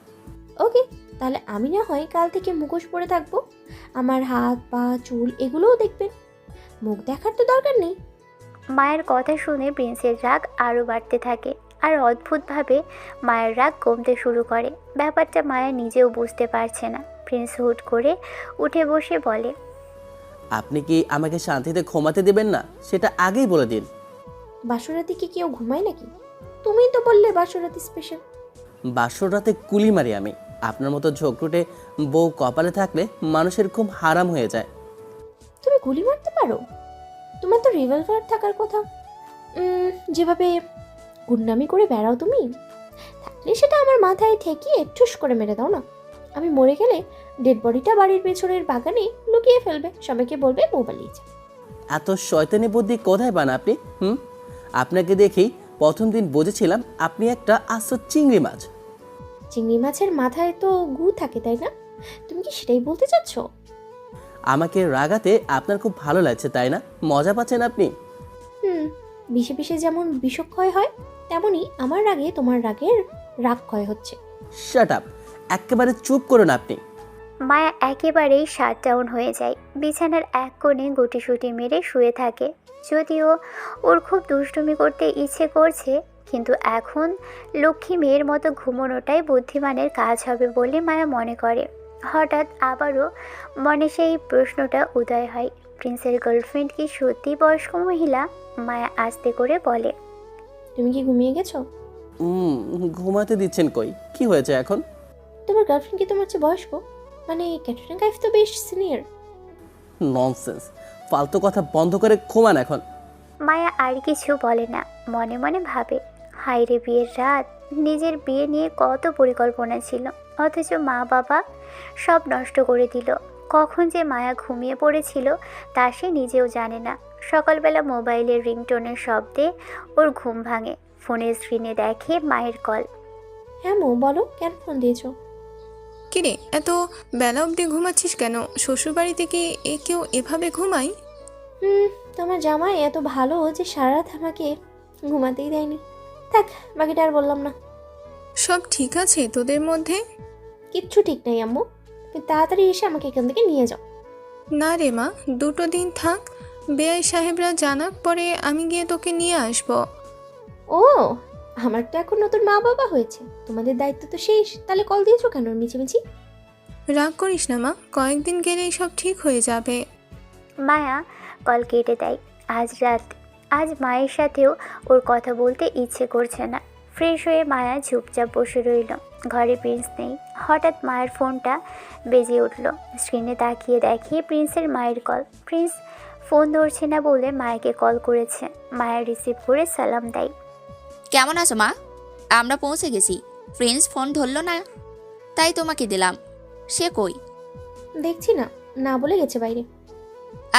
ওকে, তাহলে আমি না হয় কাল থেকে মুখোশ পরে থাকবো। আমার হাত পা চুল এগুলোও দেখবেন, মুখ দেখার তো দরকার নেই। মায়ের কথা শুনে প্রিন্সের রাগ আরও বাড়তে থাকে। আর অদ্ভুতভাবে মায়ের রাগ কমতে শুরু করে। ব্যাপারটা মায়া নিজেও বুঝতে পারছে না। প্রিন্স হুট করে উঠে বসে বলে, আপনি কি আমাকে শান্তিতে ঘুমাতে দেবেন না, সেটা আগেই বলে দিন। বাসরাতে কি কেউ ঘুমায় নাকি? তুমিই তো বললে বাসরাতে স্পেশাল। বাসর রাতে কুলি মারি আমি। আপনার মতো ঝোঁকরুটে বউ কপালে থাকলে মানুষের ঘুম হারাম হয়ে যায়। তুমি গুলি মারতে পারো? তোমার তো রিভলভার থাকার কথা। যেভাবে গুন্ডামি করে বেড়াও তুমি, থাকলে সেটা আমার মাথায় ঠেকিয়ে ঠুস করে মেরে দাও না। আমি মরে গেলে ডেড বডিটা বাড়ির পেছনের বাগানে লুকিয়ে ফেলবে, সবাইকে বলবে বউ পালিয়েছে। এত শয়তানি বুদ্ধি কোথায় পান আপনি? আপনাকে দেখেই প্রথম দিন বুঝেছিলাম আপনি একটা আস্ত চিংড়ি মাছ। চিংড়ি মাছের মাথায় তো গু থাকে, তাই না? তুমি কি সেটাই বলতে চাচ্ছ? আমাকে রাগাতে আপনার খুব ভালো লাগছে তাই না? মজা পাচ্ছেন আপনি? বিষে বিষে যেমন বিষক্ষয় হয়, তেমনি আমার রাগে তোমার রাগের রাগ ক্ষয় হচ্ছে। শাট আপ, একেবারে চুপ করুন আপনি। মায়া একেবারেই শাট ডাউন হয়ে যায়, বিছানার এক কোণে গুটিসুটি মেরে শুয়ে থাকে। যদিও ওর খুব দুষ্টুমি করতে ইচ্ছে করছে, কিন্তু এখন লক্ষ্মী মেয়ের মতো ঘুমোনোটাই বুদ্ধিমানের কাজ হবে বলে মায়া মনে করে। হঠাৎ আবারও মনে সেই প্রশ্নটা উদয় হয়, প্রিন্সের গার্লফ্রেন্ড কি সত্যি বয়স্ক মহিলা? মায়া আস্তে করে বলে, তুমি কি ঘুমিয়ে গেছো? ঘুমাতে দিচ্ছেন কই? কি হয়েছে এখন? তোমার গার্লফ্রেন্ড কি তোমার চেয়ে বয়স্ক? মানে ক্যাটরিনা কাইফ তো বেশ সিনিয়র। ননসেন্স, ফালতু কথা বন্ধ করে ঘুমান এখন। মায়া আর কিছু বলে না, মনে মনে ভাবে, হায়রে বিয়ের রাত, নিজের বিয়ে নিয়ে কত পরিকল্পনা ছিল, অথচ মা বাবা সব নষ্ট করে দিল। কখন যে মায়া ঘুমিয়ে পড়েছিল তা সে নিজেও জানে না। সকালবেলা মোবাইলের রিংটোনের শব্দে ওর ঘুম ভাঙে। ফোনের স্ক্রিনে দেখে মায়ের কল। হ্যাঁ মো, বলো কেন ফোন দিয়েছো? কিরে, এত বেলা অবধি ঘুমাচ্ছিস কেন? শ্বশুরবাড়িতে কি কেউ এভাবে ঘুমায়? তোমার জামাই এত ভালো যে সারা রাত আমাকে ঘুমাতেই দেয়নি। থাক, বাকিটা আর বললাম না। সব ঠিক আছে তোদের মধ্যে? কিচ্ছু ঠিক নেই আম্মু, তুমি তাড়াতাড়ি এসে আমাকে এখান থেকে নিয়ে যাও। না রে মা, 2 দিন থাক, বেআই সাহেবরা জানাক, পরে আমি গিয়ে তোকে নিয়ে আসবো। ও, আমার তো এখন নতুন মা বাবা হয়েছে, তোমাদের দায়িত্ব তো শেষ। তাহলে কল দিয়েছো কেন মিছিমিছি? রাগ করিস না মা, কয়েকদিন গেলেই সব ঠিক হয়ে যাবে। মায়া কল কেটে দেয়। আজ মায়ের সাথেও ওর কথা বলতে ইচ্ছে করছে না। ফ্রেশ হয়ে মায়া চুপচাপ বসে রইল। ঘরে প্রিন্স নেই। হঠাৎ মায়ের ফোনটা বেজে উঠল। স্ক্রিনে তাকিয়ে দেখে প্রিন্সের মায়ের কল। প্রিন্স ফোন ধরছে না বলে মায়াকে কল করেছে। মায়া রিসিভ করে সালাম দেয়। কেমন আছো মা? আমরা পৌঁছে গেছি। প্রিন্স ফোন ধরলো না, তাই তোমাকে দিলাম। সে কই? দেখছি না, না বলে গেছে বাইরে।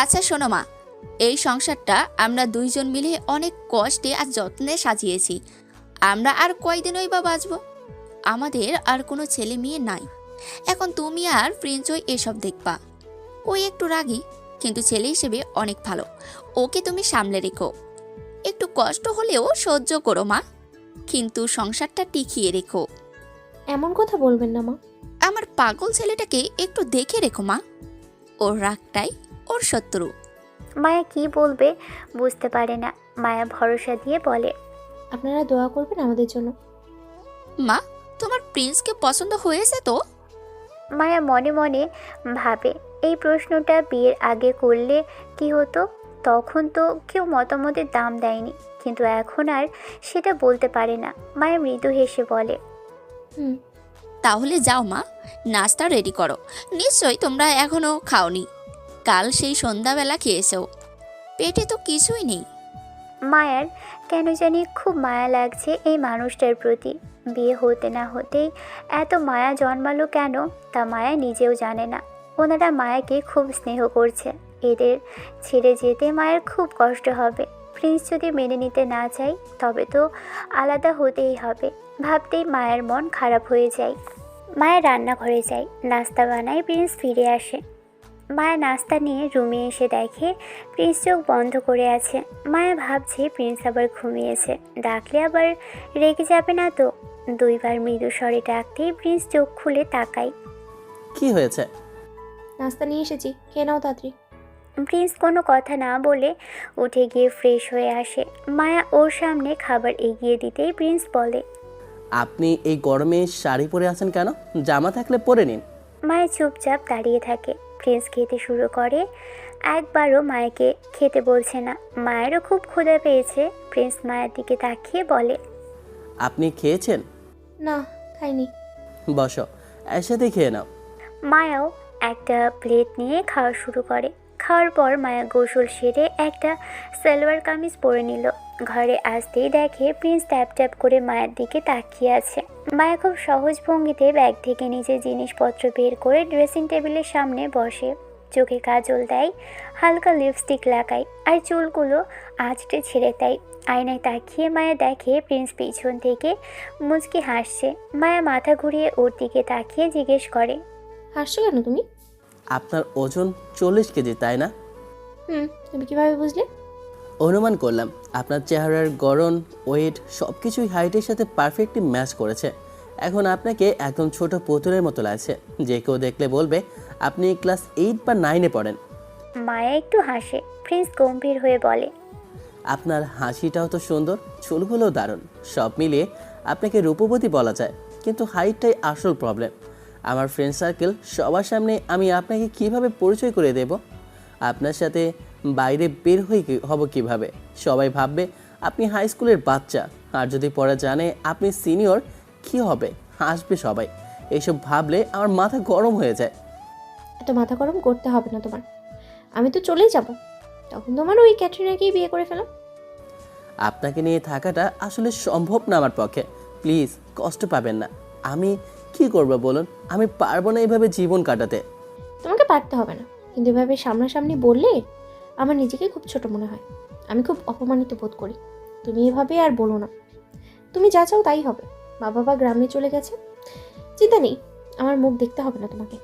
আচ্ছা শোনো মা, এই সংসারটা আমরা দুইজন মিলে অনেক কষ্টে আর যত্নে সাজিয়েছি। আমরা আর কয়দিনই বা বাঁচবো? আমাদের আর কোনো ছেলে মেয়ে নাই। এখন তুমি আর প্রিন্সই এসব দেখবা। ওই একটু রাগী, কিন্তু ছেলে হিসেবে অনেক ভালো। ওকে তুমি সামলে রেখো। একটু কষ্ট হলেও সহ্য করো মা, কিন্তু সংসারটা টিকিয়ে রেখো। এমন কথা বলবেন না মা। আমার পাগল ছেলেটাকে একটু দেখে রেখো মা। ওর রাগটাই ওর শত্রু। মায়া কি বলবে বুঝতে পারে না। মায়া ভরসা দিয়ে বলে, আপনারা দোয়া করবেন আমাদের জন্য। মা, তোমার প্রিন্সকে পছন্দ হয়েছে তো? মায়া মনে মনে ভাবে, এই প্রশ্নটা বিয়ের আগে করলে কি হতো? তখন তো কেউ মতামতের দাম দেয়নি, কিন্তু এখন আর সেটা বলতে পারে না। মায়া মৃদু হেসে বলে, তাহলে যাও মা, নাস্তা রেডি করো। নিশ্চয়ই তোমরা এখনো খাওনি। কাল সেই সন্ধ্যাবেলা খেয়েছো, পেটে তো কিছুই নেই। মায়ার কেন জানি খুব মায়া লাগছে এই মানুষটার প্রতি। বিয়ে হতে না হতেই এত মায়া জন্মালো কেন তা মায়া নিজেও জানে না। ওনারা মায়াকে খুব স্নেহ করছে। এদের ছেড়ে যেতে মায়ের খুব কষ্ট হবে। প্রিন্স যদি মেনে নিতে না চায় তবে তো আলাদা হতেই হবে। ভাবতেই মায়ের মন খারাপ হয়ে যায়। মায়া রান্নাঘরে যায়, নাস্তা বানায়। প্রিন্স ফিরে আসে। মায়া নাস্তা নিয়ে রুমে এসে দেখে প্রিন্স চোখ বন্ধ করে আছে। মায়া ভাবছে প্রিন্স আবার ঘুমিয়েছে, ডাকলে আবার রেগে যাবে না তো। 2বার মৃদু স্বরে ডাকতেই প্রিন্স চোখ খুলে তাকায়। কি হয়েছে? নাস্তা নিয়ে এসেছি, খেয়ে নাও তাড়াতাড়ি। প্রিন্স কোনো কথা না বলে উঠে গিয়ে ফ্রেশ হয়ে আসে। মায়া ওর সামনে খাবার এগিয়ে দিতেই প্রিন্স বলে, আপনি এই গরমে শাড়ি পরে আছেন কেন? জামা থাকলে পরে নিন। মায়া চুপচাপ দাঁড়িয়ে থাকে। প্রিন্স খেতে শুরু করে। একবারও মায়াকে খেতে বলছে না। মায়েরও খুব ক্ষুধা পেয়েছে। প্রিন্স মায়ের দিকে তাকিয়ে বলে, আপনি খেয়েছেন? না, খাইনি। বসো, একসাথে খেয়ে নাও। মায়াও একটা প্লেট নিয়ে খাওয়া শুরু করে। খাওয়ার পর মায়া গোসল সেরে একটা সালোয়ার কামিজ পরে নিল। ঘরে আসতেই দেখে প্রিন্স ট্যাপ ট্যাপ করে মায়ের দিকে তাকিয়ে আছে। মায়া খুব সহজ ভঙ্গিতে ব্যাগ থেকে নিজের জিনিসপত্র বের করে ড্রেসিং টেবিলের সামনে বসে। চোখে কাজল দেয়, হালকা লিপস্টিক লাগায়, আর চুলগুলো আঁচড়ে ছেড়ে দেয়। আয়নায় তাকিয়ে মায়া দেখে প্রিন্স পিছন থেকে মুচকি হাসছে। মায়া মাথা ঘুরিয়ে ওর দিকে তাকিয়ে জিজ্ঞেস করে, হাসছো কেন তুমি? আপনার ওজন 40 কেজি, তাই না? তুমি কিভাবে বুঝলে? অনুমান করলাম আপনার চেহারার গড়ন, ওয়েট সব কিছুই হাইটের সাথে পারফেক্টলি ম্যাচ করেছে। এখন আপনাকে একদম ছোট পুতুলের মতো লাগছে, যে কেউ দেখলে বলবে আপনি ক্লাস 8 বা 9-এ পড়েন। মায়া একটু হাসে। প্রিন্স গম্ভীর হয়ে বলে, আপনার হাসিটাও তো সুন্দর, চুলগুলোও দারুণ, সব মিলিয়ে আপনাকে রূপবতী বলা যায়। কিন্তু হাইটটাই আসল প্রবলেম। আমার ফ্রেন্ড সার্কেল সবার সামনে আমি আপনাকে কিভাবে পরিচয় করে দেব? আপনার সাথে বাইরে বের হব কিভাবে? সবাই ভাববে আপনি হাই স্কুলের বাচ্চা, আর যদি পরে জানে আপনি সিনিয়র কি হবে? হাসবে সবাই। এইসব ভাবলে আমার মাথা গরম হয়ে যায়। এত মাথা গরম করতে হবে না তোমার, আমি তো চলেই যাব। তখন তোমার ওই ক্যাটরিনাকেই বিয়ে করে ফেলো। আপনাকে নিয়ে থাকাটা আসলে সম্ভব না আমার পক্ষে। প্লিজ কষ্ট পাবেন না। আমি কি করব বলুন? আমি পারবো না এভাবে জীবন কাটাতে। তোমাকে পারতে হবে না, কিন্তু এভাবে সামনাসামনি বললে আমার নিজেকে খুব ছোট মনে হয়। আমি খুব অপমানিত বোধ করি। তুমি এভাবে আর বলো না। তুমি যা চাও তাই হবে। মা বাবা গ্রামে চলে গেছে, চিন্তা নেই, আমার মুখ দেখতে হবে না তোমাকে।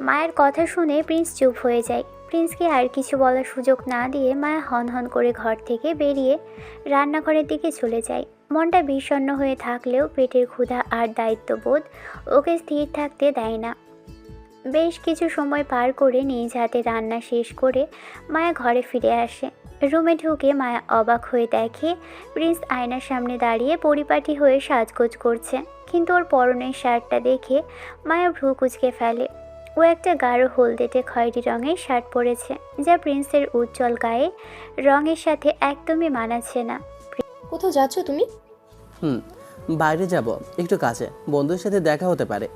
মায়ের কথা শুনে প্রিন্স চুপ হয়ে যায়। প্রিন্সকে আর কিছু বলার সুযোগ না দিয়ে মায়া হন হন করে ঘর থেকে বেরিয়ে রান্নাঘরের দিকে চলে যায়। মনটা বিষণ্ণ হয়ে থাকলেও পেটের ক্ষুধা আর দায়িত্ববোধ ওকে স্থির থাকতে দেয় না। বেশ কিছু সময় পার করে নিজ হাতে রান্না শেষ করে মায়া ঘরে ফিরে আসে। রুমে ঢুকে মায়া অবাক হয়ে দেখে প্রিন্স আয়নার সামনে দাঁড়িয়ে পরিপাটি হয়ে সাজগোজ করছে। কিন্তু ওর পরনের শার্টটা দেখে মায়া ভ্রু কুঁচকে ফেলে। ও একটা গাঢ় হলদেটে খয়েরি রঙের শার্ট পরেছে, যা প্রিন্সের উজ্জ্বল গায়ে রঙের সাথে একদমই মানাচ্ছে না। কোথাও যাচ্ছ তুমি? বাইরে যাব, একটু কাছে, বন্ধুর সাথে দেখা হতে পারে।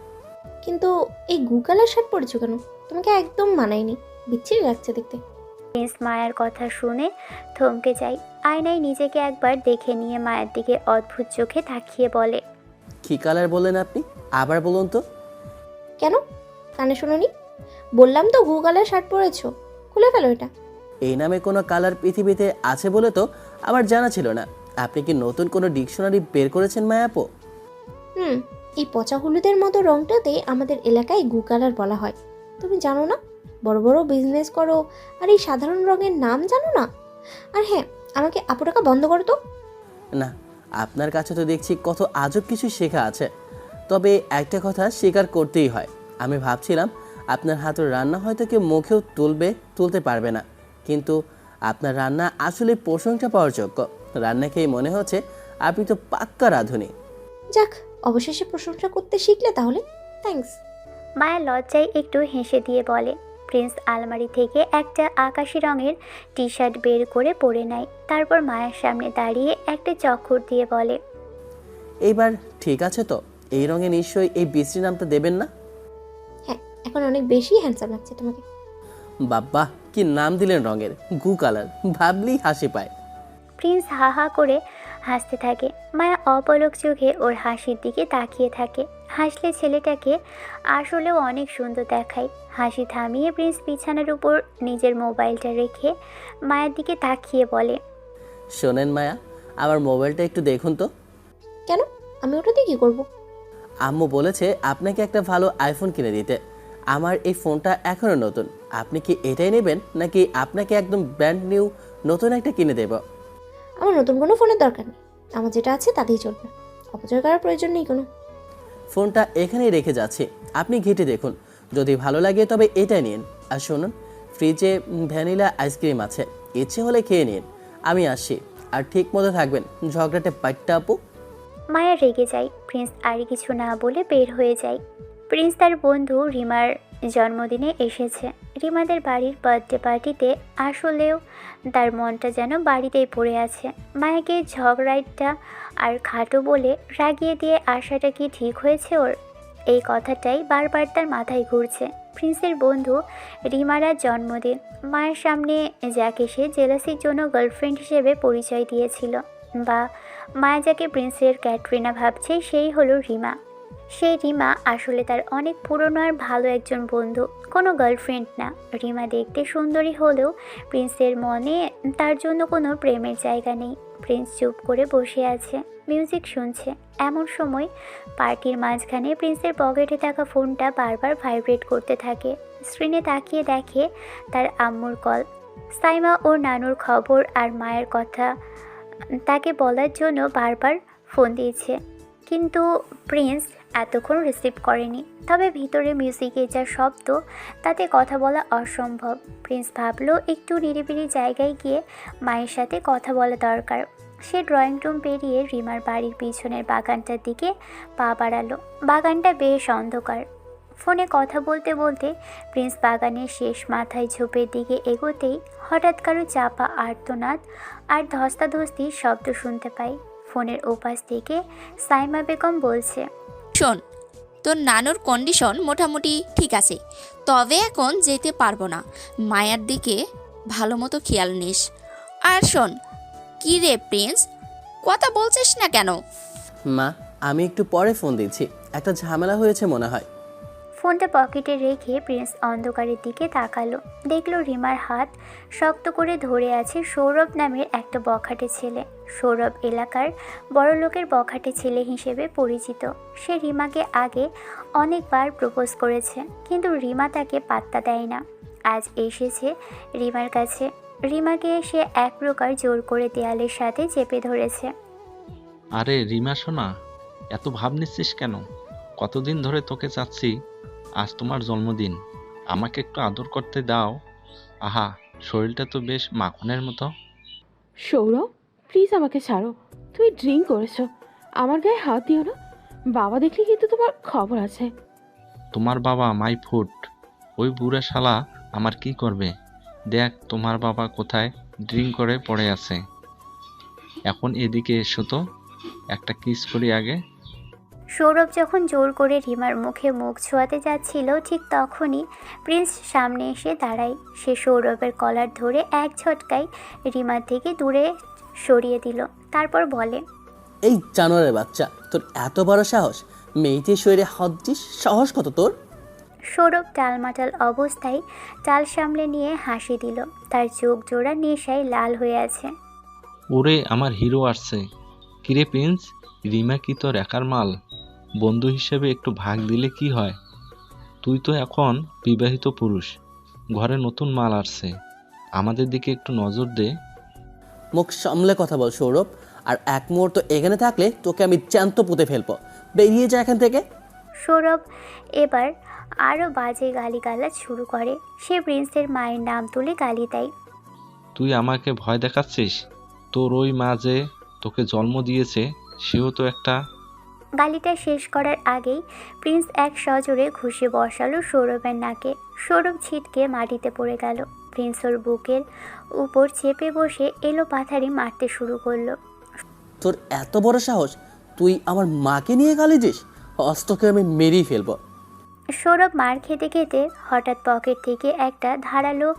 কিন্তু এই গুকালার শার্ট পরেছো কেন? তোমাকে একদম মানায়নি, বিচ্ছিরি লাগছে দেখতে। প্রিন্স মায়ার কথা শুনে থমকে যায়। আয়নায় নিজেকে একবার দেখে নিয়ে মায়ের দিকে অদ্ভুত চোখে তাকিয়ে বলে, কি কালার বললেন আপনি? আবার বলুন তো। কেন, কানে শোনোনি? বললাম তো গুকালার শার্ট পরেছো, খুলে ফেলো এটা। এই নামে কোনো কালার পৃথিবীতে আছে বলে তো আমার জানা ছিল না। আপনি কি নতুন কোনো ডিকশনারি বের করেছেন মায়াপো? এই পচা হলুদের মতো রংটাতে আমাদের এলাকায় গু কালার বলা হয়। তুমি জানো না? বড় বড় বিজনেস করো আর এই সাধারণ রঙের নাম জানো না? আর হ্যাঁ, আমাকে আপু টাকা বন্ধ করো তো। না, আপনার কাছে তো দেখছি কত আজব কিছু শেখা আছে। তবে একটা কথা স্বীকার করতেই হয়, আমি ভাবছিলাম আপনার হাতের রান্না হয়তো কেউ মুখেও তুলতে পারবে না, কিন্তু আপনার রান্না আসলে প্রশংসা পাওয়ার যোগ্য। রান্না খেয়ে মনে হচ্ছে আপনি তো পাক্কা রাঁধুনি। যাক, অবশেষে প্রশংসা করতে শিখলে তাহলে, থ্যাঙ্কস। মায়া লজ্জায় একটু হেসে দিয়ে বলে। প্রিন্স আলমারি থেকে একটা আকাশি রঙের টি শার্ট বের করে পরে নেয়। তারপর মায়ের সামনে দাঁড়িয়ে একটা চক্কর দিয়ে বলে, এইবার ঠিক আছে তো? এই রঙে নিশ্চয়ই এই বিশ্রী নামটা দেবেন না? হ্যাঁ, এখন অনেক বেশি হ্যান্ডসাম লাগছে তোমাকে। বাবা, কি নাম দিলেন রঙের! গু কালার, ভাবলেই হাসি পায়। প্রিন্স হা হা করে হাসতে থাকে। মায়া অপলক চোখে ওর হাসির দিকে তাকিয়ে থাকে। হাসলে ছেলেটাকে আসলেও অনেক সুন্দর দেখায়। হাসি থামিয়ে প্রিন্স বিছানার উপর নিজের মোবাইলটা রেখে মায়ের দিকে তাকিয়ে বলে, শোনেন মায়া, আমার মোবাইলটা একটু দেখুন তো। কেন, আমি ওটা দিয়ে কী করবো? আম্মু বলেছে আপনাকে একটা ভালো আইফোন কিনে দিতে। আমার এই ফোনটা এখনও নতুন। আপনি কি এটাই নেবেন, নাকি আপনাকে একদম ব্র্যান্ড নিউ নতুন একটা কিনে দেব? আমার নতুন কোনো ফোনের দরকার নেই, আমার যেটা আছে তাতেই চলবে। অপচয় করার প্রয়োজন নেই কোনো। ফোনটা এখানেই রেখে যাচ্ছি, আপনি ঘেঁটে দেখুন। যদি ভালো লাগে তবে এটাই নিন। আর শুনুন, ফ্রিজে ভ্যানিলা আইসক্রিম আছে, ইচ্ছে হলে খেয়ে নিন। আমি আসছি, আর ঠিক মতো থাকবেন। ঝগড়াটে পাট্টা আপু। মায়া রেগে যায়। প্রিন্স আর কিছু না বলে বের হয়ে যায়। প্রিন্স তার বন্ধু রিমার জন্মদিনে এসেছে। রিমাদের বাড়ির বার্থডে পার্টিতে আসলেও তার মনটা যেন বাড়িতেই পড়ে আছে। মায়াকে ঝগড়াইটা আর খাটো বলে রাগিয়ে দিয়ে আসাটা কি ঠিক হয়েছে ওর? এই কথাটাই বারবার তার মাথায় ঘুরছে। প্রিন্সের বন্ধু রিমারার জন্মদিন, মায়ের সামনে যাকে সে জেলাসির জন্য গার্লফ্রেন্ড হিসেবে পরিচয় দিয়েছিল, বা মায়া যাকে প্রিন্সের ক্যাটরিনা ভাবছে, সেই হলো রিমা। সেই রিমা আসলে তার অনেক পুরনো আর ভালো একজন বন্ধু, কোনো গার্লফ্রেন্ড না। রিমা দেখতে সুন্দরী হলেও প্রিন্সের মনে তার জন্য কোনো প্রেমের জায়গা নেই। প্রিন্স চুপ করে বসে আছে, মিউজিক শুনছে। এমন সময় পার্টির মাঝখানে প্রিন্সের পকেটে থাকা ফোনটা বারবার ভাইব্রেট করতে থাকে। স্ক্রিনে তাকিয়ে দেখে তার আম্মুর কল। সাইমা ওর নানুর খবর আর মায়ের কথা তাকে বলার জন্য বারবার ফোন দিয়েছে, কিন্তু প্রিন্স এতক্ষণ রিসিভ করেনি। তবে ভিতরে মিউজিকে যা শব্দ, তাতে কথা বলা অসম্ভব। প্রিন্স ভাবলো একটু নিরিবিলি জায়গায় গিয়ে মায়ের সাথে কথা বলা দরকার। সে ড্রয়িং রুম পেরিয়ে রিমার বাড়ির পিছনের বাগানটার দিকে পা বাড়ালো। বাগানটা বেশ অন্ধকার। ফোনে কথা বলতে বলতে প্রিন্স বাগানের শেষ মাথায় ঝোপের দিকে এগোতেই হঠাৎ কারো চাপা আর্তনাদ আর ধস্তাধস্তির শব্দ শুনতে পায়। ফোনের ওপাশ থেকে সাইমা বেগম বলছে, শোন, তোর নানুর কন্ডিশন মোটামুটি ঠিক আছে, তবে এখন যেতে পারবো না। মায়ার দিকে ভালো মতো খেয়াল নিস। আর শোন, কী রে প্রিন্স, কথা বলছিস না কেন? মা, আমি একটু পরে ফোন দিচ্ছি, একটা ঝামেলা হয়েছে মনে হয়। ফোনটা পকেটে রেখে প্রিন্স অন্ধকারের দিকে তাকালো। দেখলো রিমার হাত শক্ত করে ধরে আছে সৌরভ নামের একটা বখাটে ছেলে। সৌরভ এলাকার বড়লোকের বখাটে ছেলে হিসেবে পরিচিত। সে রিমাকে আগে অনেকবার প্রপোজ করেছে, কিন্তু রিমা তাকে পাত্তা দেয় না। আজ এসেছে রিমার কাছে। রিমাকে সে এক প্রকার জোর করে দেয়ালের সাথে চেপে ধরেছে। আরে রিমা সোনা, এত ভাব নিচ্ছিস কেন? কতদিন ধরে তোকে চাচ্ছি। আজ তোমার জন্মদিন, আমাকে একটু আদর করতে দাও। আহা, শরীরটা তো বেশ মাখনের মতো। সৌরভ, প্লিজ আমাকে ছাড়ো। তুমি ড্রিঙ্ক করেছো, আমার গায়ে হাত দিও না। বাবা দেখলে কিন্তু তোমার খবর আছে। তোমার বাবা মাই ফুট, ওই বুড়া শালা আমার কি করবে? দেখ তোমার বাবা কোথায় ড্রিঙ্ক করে পড়ে আছে। এখন এদিকে এসো তো, একটা কিস করি আগে। সৌরভ যখন জোর করে রিমার মুখে মুখ ছোঁয়াতে যাচ্ছিল, ঠিক তখনই প্রিন্স সামনে এসে দাঁড়ায়। সে সৌরভের কলার ধরে এক ঝটকায় রিমার থেকে দূরে সরিয়ে দিল। তারপর বলে, এই জানোয়ারের বাচ্চা, তোর এত বড় সাহস! মেয়েটির শরীরে হাত দিস, সাহস কত তোর? সৌরভ টালমাটাল অবস্থায় চাল সামলে নিয়ে হাসি দিল। তার চোখ জোড়া নেশায় লাল হয়ে আছে। ওরে আমার হিরো আসছে। কিরে প্রিন্স, রিমা কি তোর একার মাল? বন্ধু হিসেবে একটু ভাগ দিলে কি হয়? তুই তো এখন বিবাহিত পুরুষ, ঘরে নতুন মাল আসছে, আমাদের দিকে একটু নজর দে। মুখ সামলে কথা বল সৌরভ, আর এক মুহূর্ত এখানে থাকলে তোকে আমি জ্যান্ত পুঁতে ফেলবো। বেরিয়ে যা এখান থেকে। সৌরভ এবার আরও বাজে গালিগালাজ শুরু করে। সে প্রিন্সের মায়ের নাম তুলে গালি দেয়। তুই আমাকে ভয় দেখাচ্ছিস? তোর ওই মা যে তোকে জন্ম দিয়েছে, সেও তো একটা। গালিটা শেষ করার আগেই প্রিন্স এক সজোরে ঘুষে বসালো সৌরভের নাকে। সৌরভ ছিটকে মাটিতে পড়ে গেল। প্রিন্স ওর বুকের উপর চেপে বসে এলো পাথারি মারতে শুরু করলো। তোর এত বড় সাহস, তুই আমার মাকে নিয়ে গালি দিস? অস্ত্রকে আমি মেরেই ফেলবো। সৌরভ মার খেতে খেতে হঠাৎ পকেট থেকে একটা ধারালো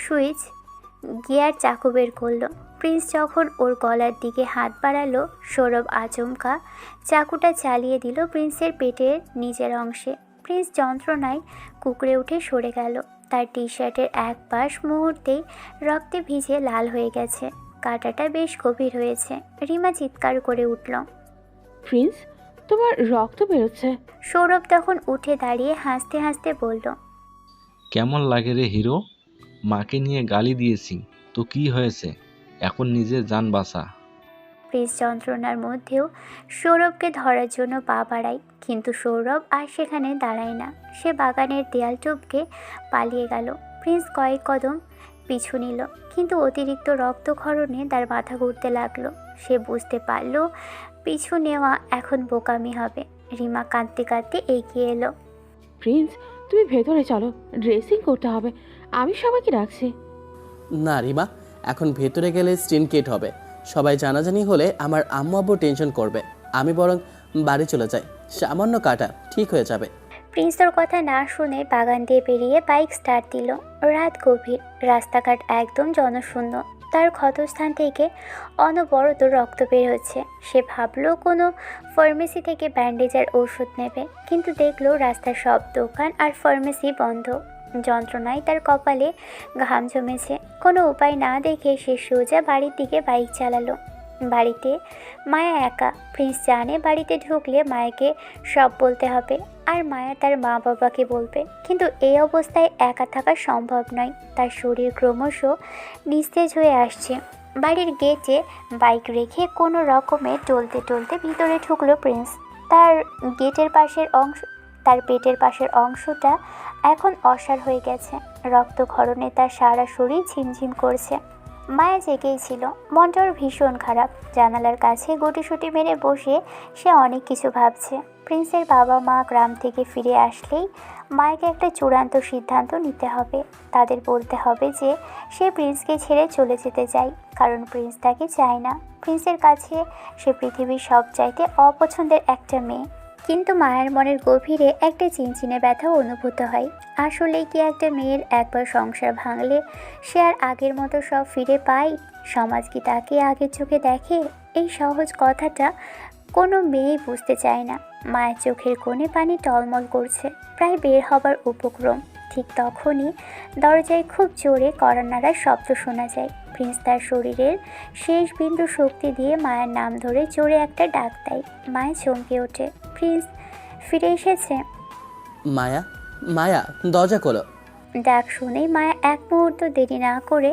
সুইচ গিয়ার চাকু বের করলো। প্রিন্স যখন ওর গলার দিকে হাত বাড়ালো, সৌরভ আচমকা চাকুটা চালিয়ে দিল প্রিন্সের পেটের নিচের অংশে। প্রিন্স যন্ত্রণায় কুকড়ে উঠে সরে গেল। তার টি শার্টের এক পাশ মুহূর্তেই রক্তে ভিজে লাল হয়ে গেছে। কাটাটা বেশ গভীর হয়েছে। রিমা চিৎকার করে উঠল। প্রিন্স, তোমার রক্ত বেরোচ্ছে। সৌরভ তখন উঠে দাঁড়িয়ে হাসতে হাসতে বলল, কেমন লাগে রে হিরো? মাকে নিয়ে গালি দিয়েছি তো কি হয়েছে, এখন নিজের জান বাঁচা। প্রিন্স যন্ত্রণার মধ্যেও সৌরভকে ধরার জন্য পা বাড়ায়, কিন্তু সৌরভ আর সেখানে দাঁড়ায় না। সে বাগানের দেয়াল টপকে পালিয়ে গেল। প্রিন্স কয়েক কদম পিছু নিল, কিন্তু অতিরিক্ত রক্তক্ষরণে তার মাথা ঘুরতে লাগলো। সে বুঝতে পারল পিছু নেওয়া এখন বোকামি হবে। রিমা কাঁদতে কাঁদতে এগিয়ে এলো। প্রিন্স, তুমি ভেতরে চলো, ড্রেসিং করতে হবে। আমি সবাইকে রাখছি। না রিমা, এখন ভেতরে গেলে স্টিনকেট হবে। সবাই জানাজানি হলে আমার আম্মু আব্বু টেনশন করবে। আমি বরং বাড়ি চলে যাই, সামান্য কাটা ঠিক হয়ে যাবে। প্রিন্স তোর কথা না শুনে বাগান দিয়ে বেরিয়ে বাইক স্টার্ট দিল। রাত গভীর, রাস্তাঘাট একদম জনশূন্য। তার ক্ষতস্থান থেকে অনবরত রক্ত বের হচ্ছে। সে ভাবলো কোনো ফার্মেসি থেকে ব্যান্ডেজের ওষুধ নেবে, কিন্তু দেখলো রাস্তার সব দোকান আর ফার্মেসি বন্ধ। যন্ত্রণায় তার কপালে ঘাম জমেছে। কোনো উপায় না দেখে সে সোজা বাড়ির দিকে বাইক চালালো। বাড়িতে মায়া একা। প্রিন্স জানে বাড়িতে ঢুকলে মায়াকে সব বলতে হবে, আর মায়া তার মা বাবাকে বলবে। কিন্তু এই অবস্থায় একা থাকা সম্ভব নয়। তার শরীর ক্রমশ নিস্তেজ হয়ে আসছে। বাড়ির গেটে বাইক রেখে কোনো রকমে টলতে টলতে ভিতরে ঢুকলো প্রিন্স। তার পেটের পাশের অংশটা এখন অসাড় হয়ে গেছে। রক্তক্ষরণে তার সারা শরীর ঝিমঝিম করছে। মায়া জেগেই ছিল, মনটার ভীষণ খারাপ। জানালার কাছে গুটিসুটি মেরে বসে সে অনেক কিছু ভাবছে। প্রিন্সের বাবা মা গ্রাম থেকে ফিরে আসলেই মায়াকে একটা চূড়ান্ত সিদ্ধান্ত নিতে হবে। তাদের বলতে হবে যে সে প্রিন্সকে ছেড়ে চলে যেতে চায়, কারণ প্রিন্স তাকে চায় না। প্রিন্সের কাছে সে পৃথিবীর সবচাইতে অপছন্দের একটা মেয়ে। কিন্তু মায়ের মনের গভীরে একটা চিনচিনে ব্যথা অনুভূত হয়। আসলে কি একটা মেয়ের একবার সংসার ভাঙলে সে আর আগের মতো সব ফিরে পায়? সমাজ কি তাকে আগের চোখে দেখে? এই সহজ কথাটা কোনো মেয়েই বুঝতে চায় না। মায়ের চোখের কোণে পানি টলমল করছে, প্রায় বের হবার উপক্রম। ঠিক তখনই দরজায় খুব জোরে কড়া নাড়ার শব্দ শোনা যায়। প্রিন্স তার শরীরের শেষ বিন্দু শক্তি দিয়ে মায়ের নাম ধরে জোরে একটা ডাক দেয়। মায়া চমকে ওঠে। প্রিন্স ফিরে এসেছে। মায়া, মায়া, দরজা খোলো। ডাক শুনেই মায়া এক মুহূর্ত দেরি না করে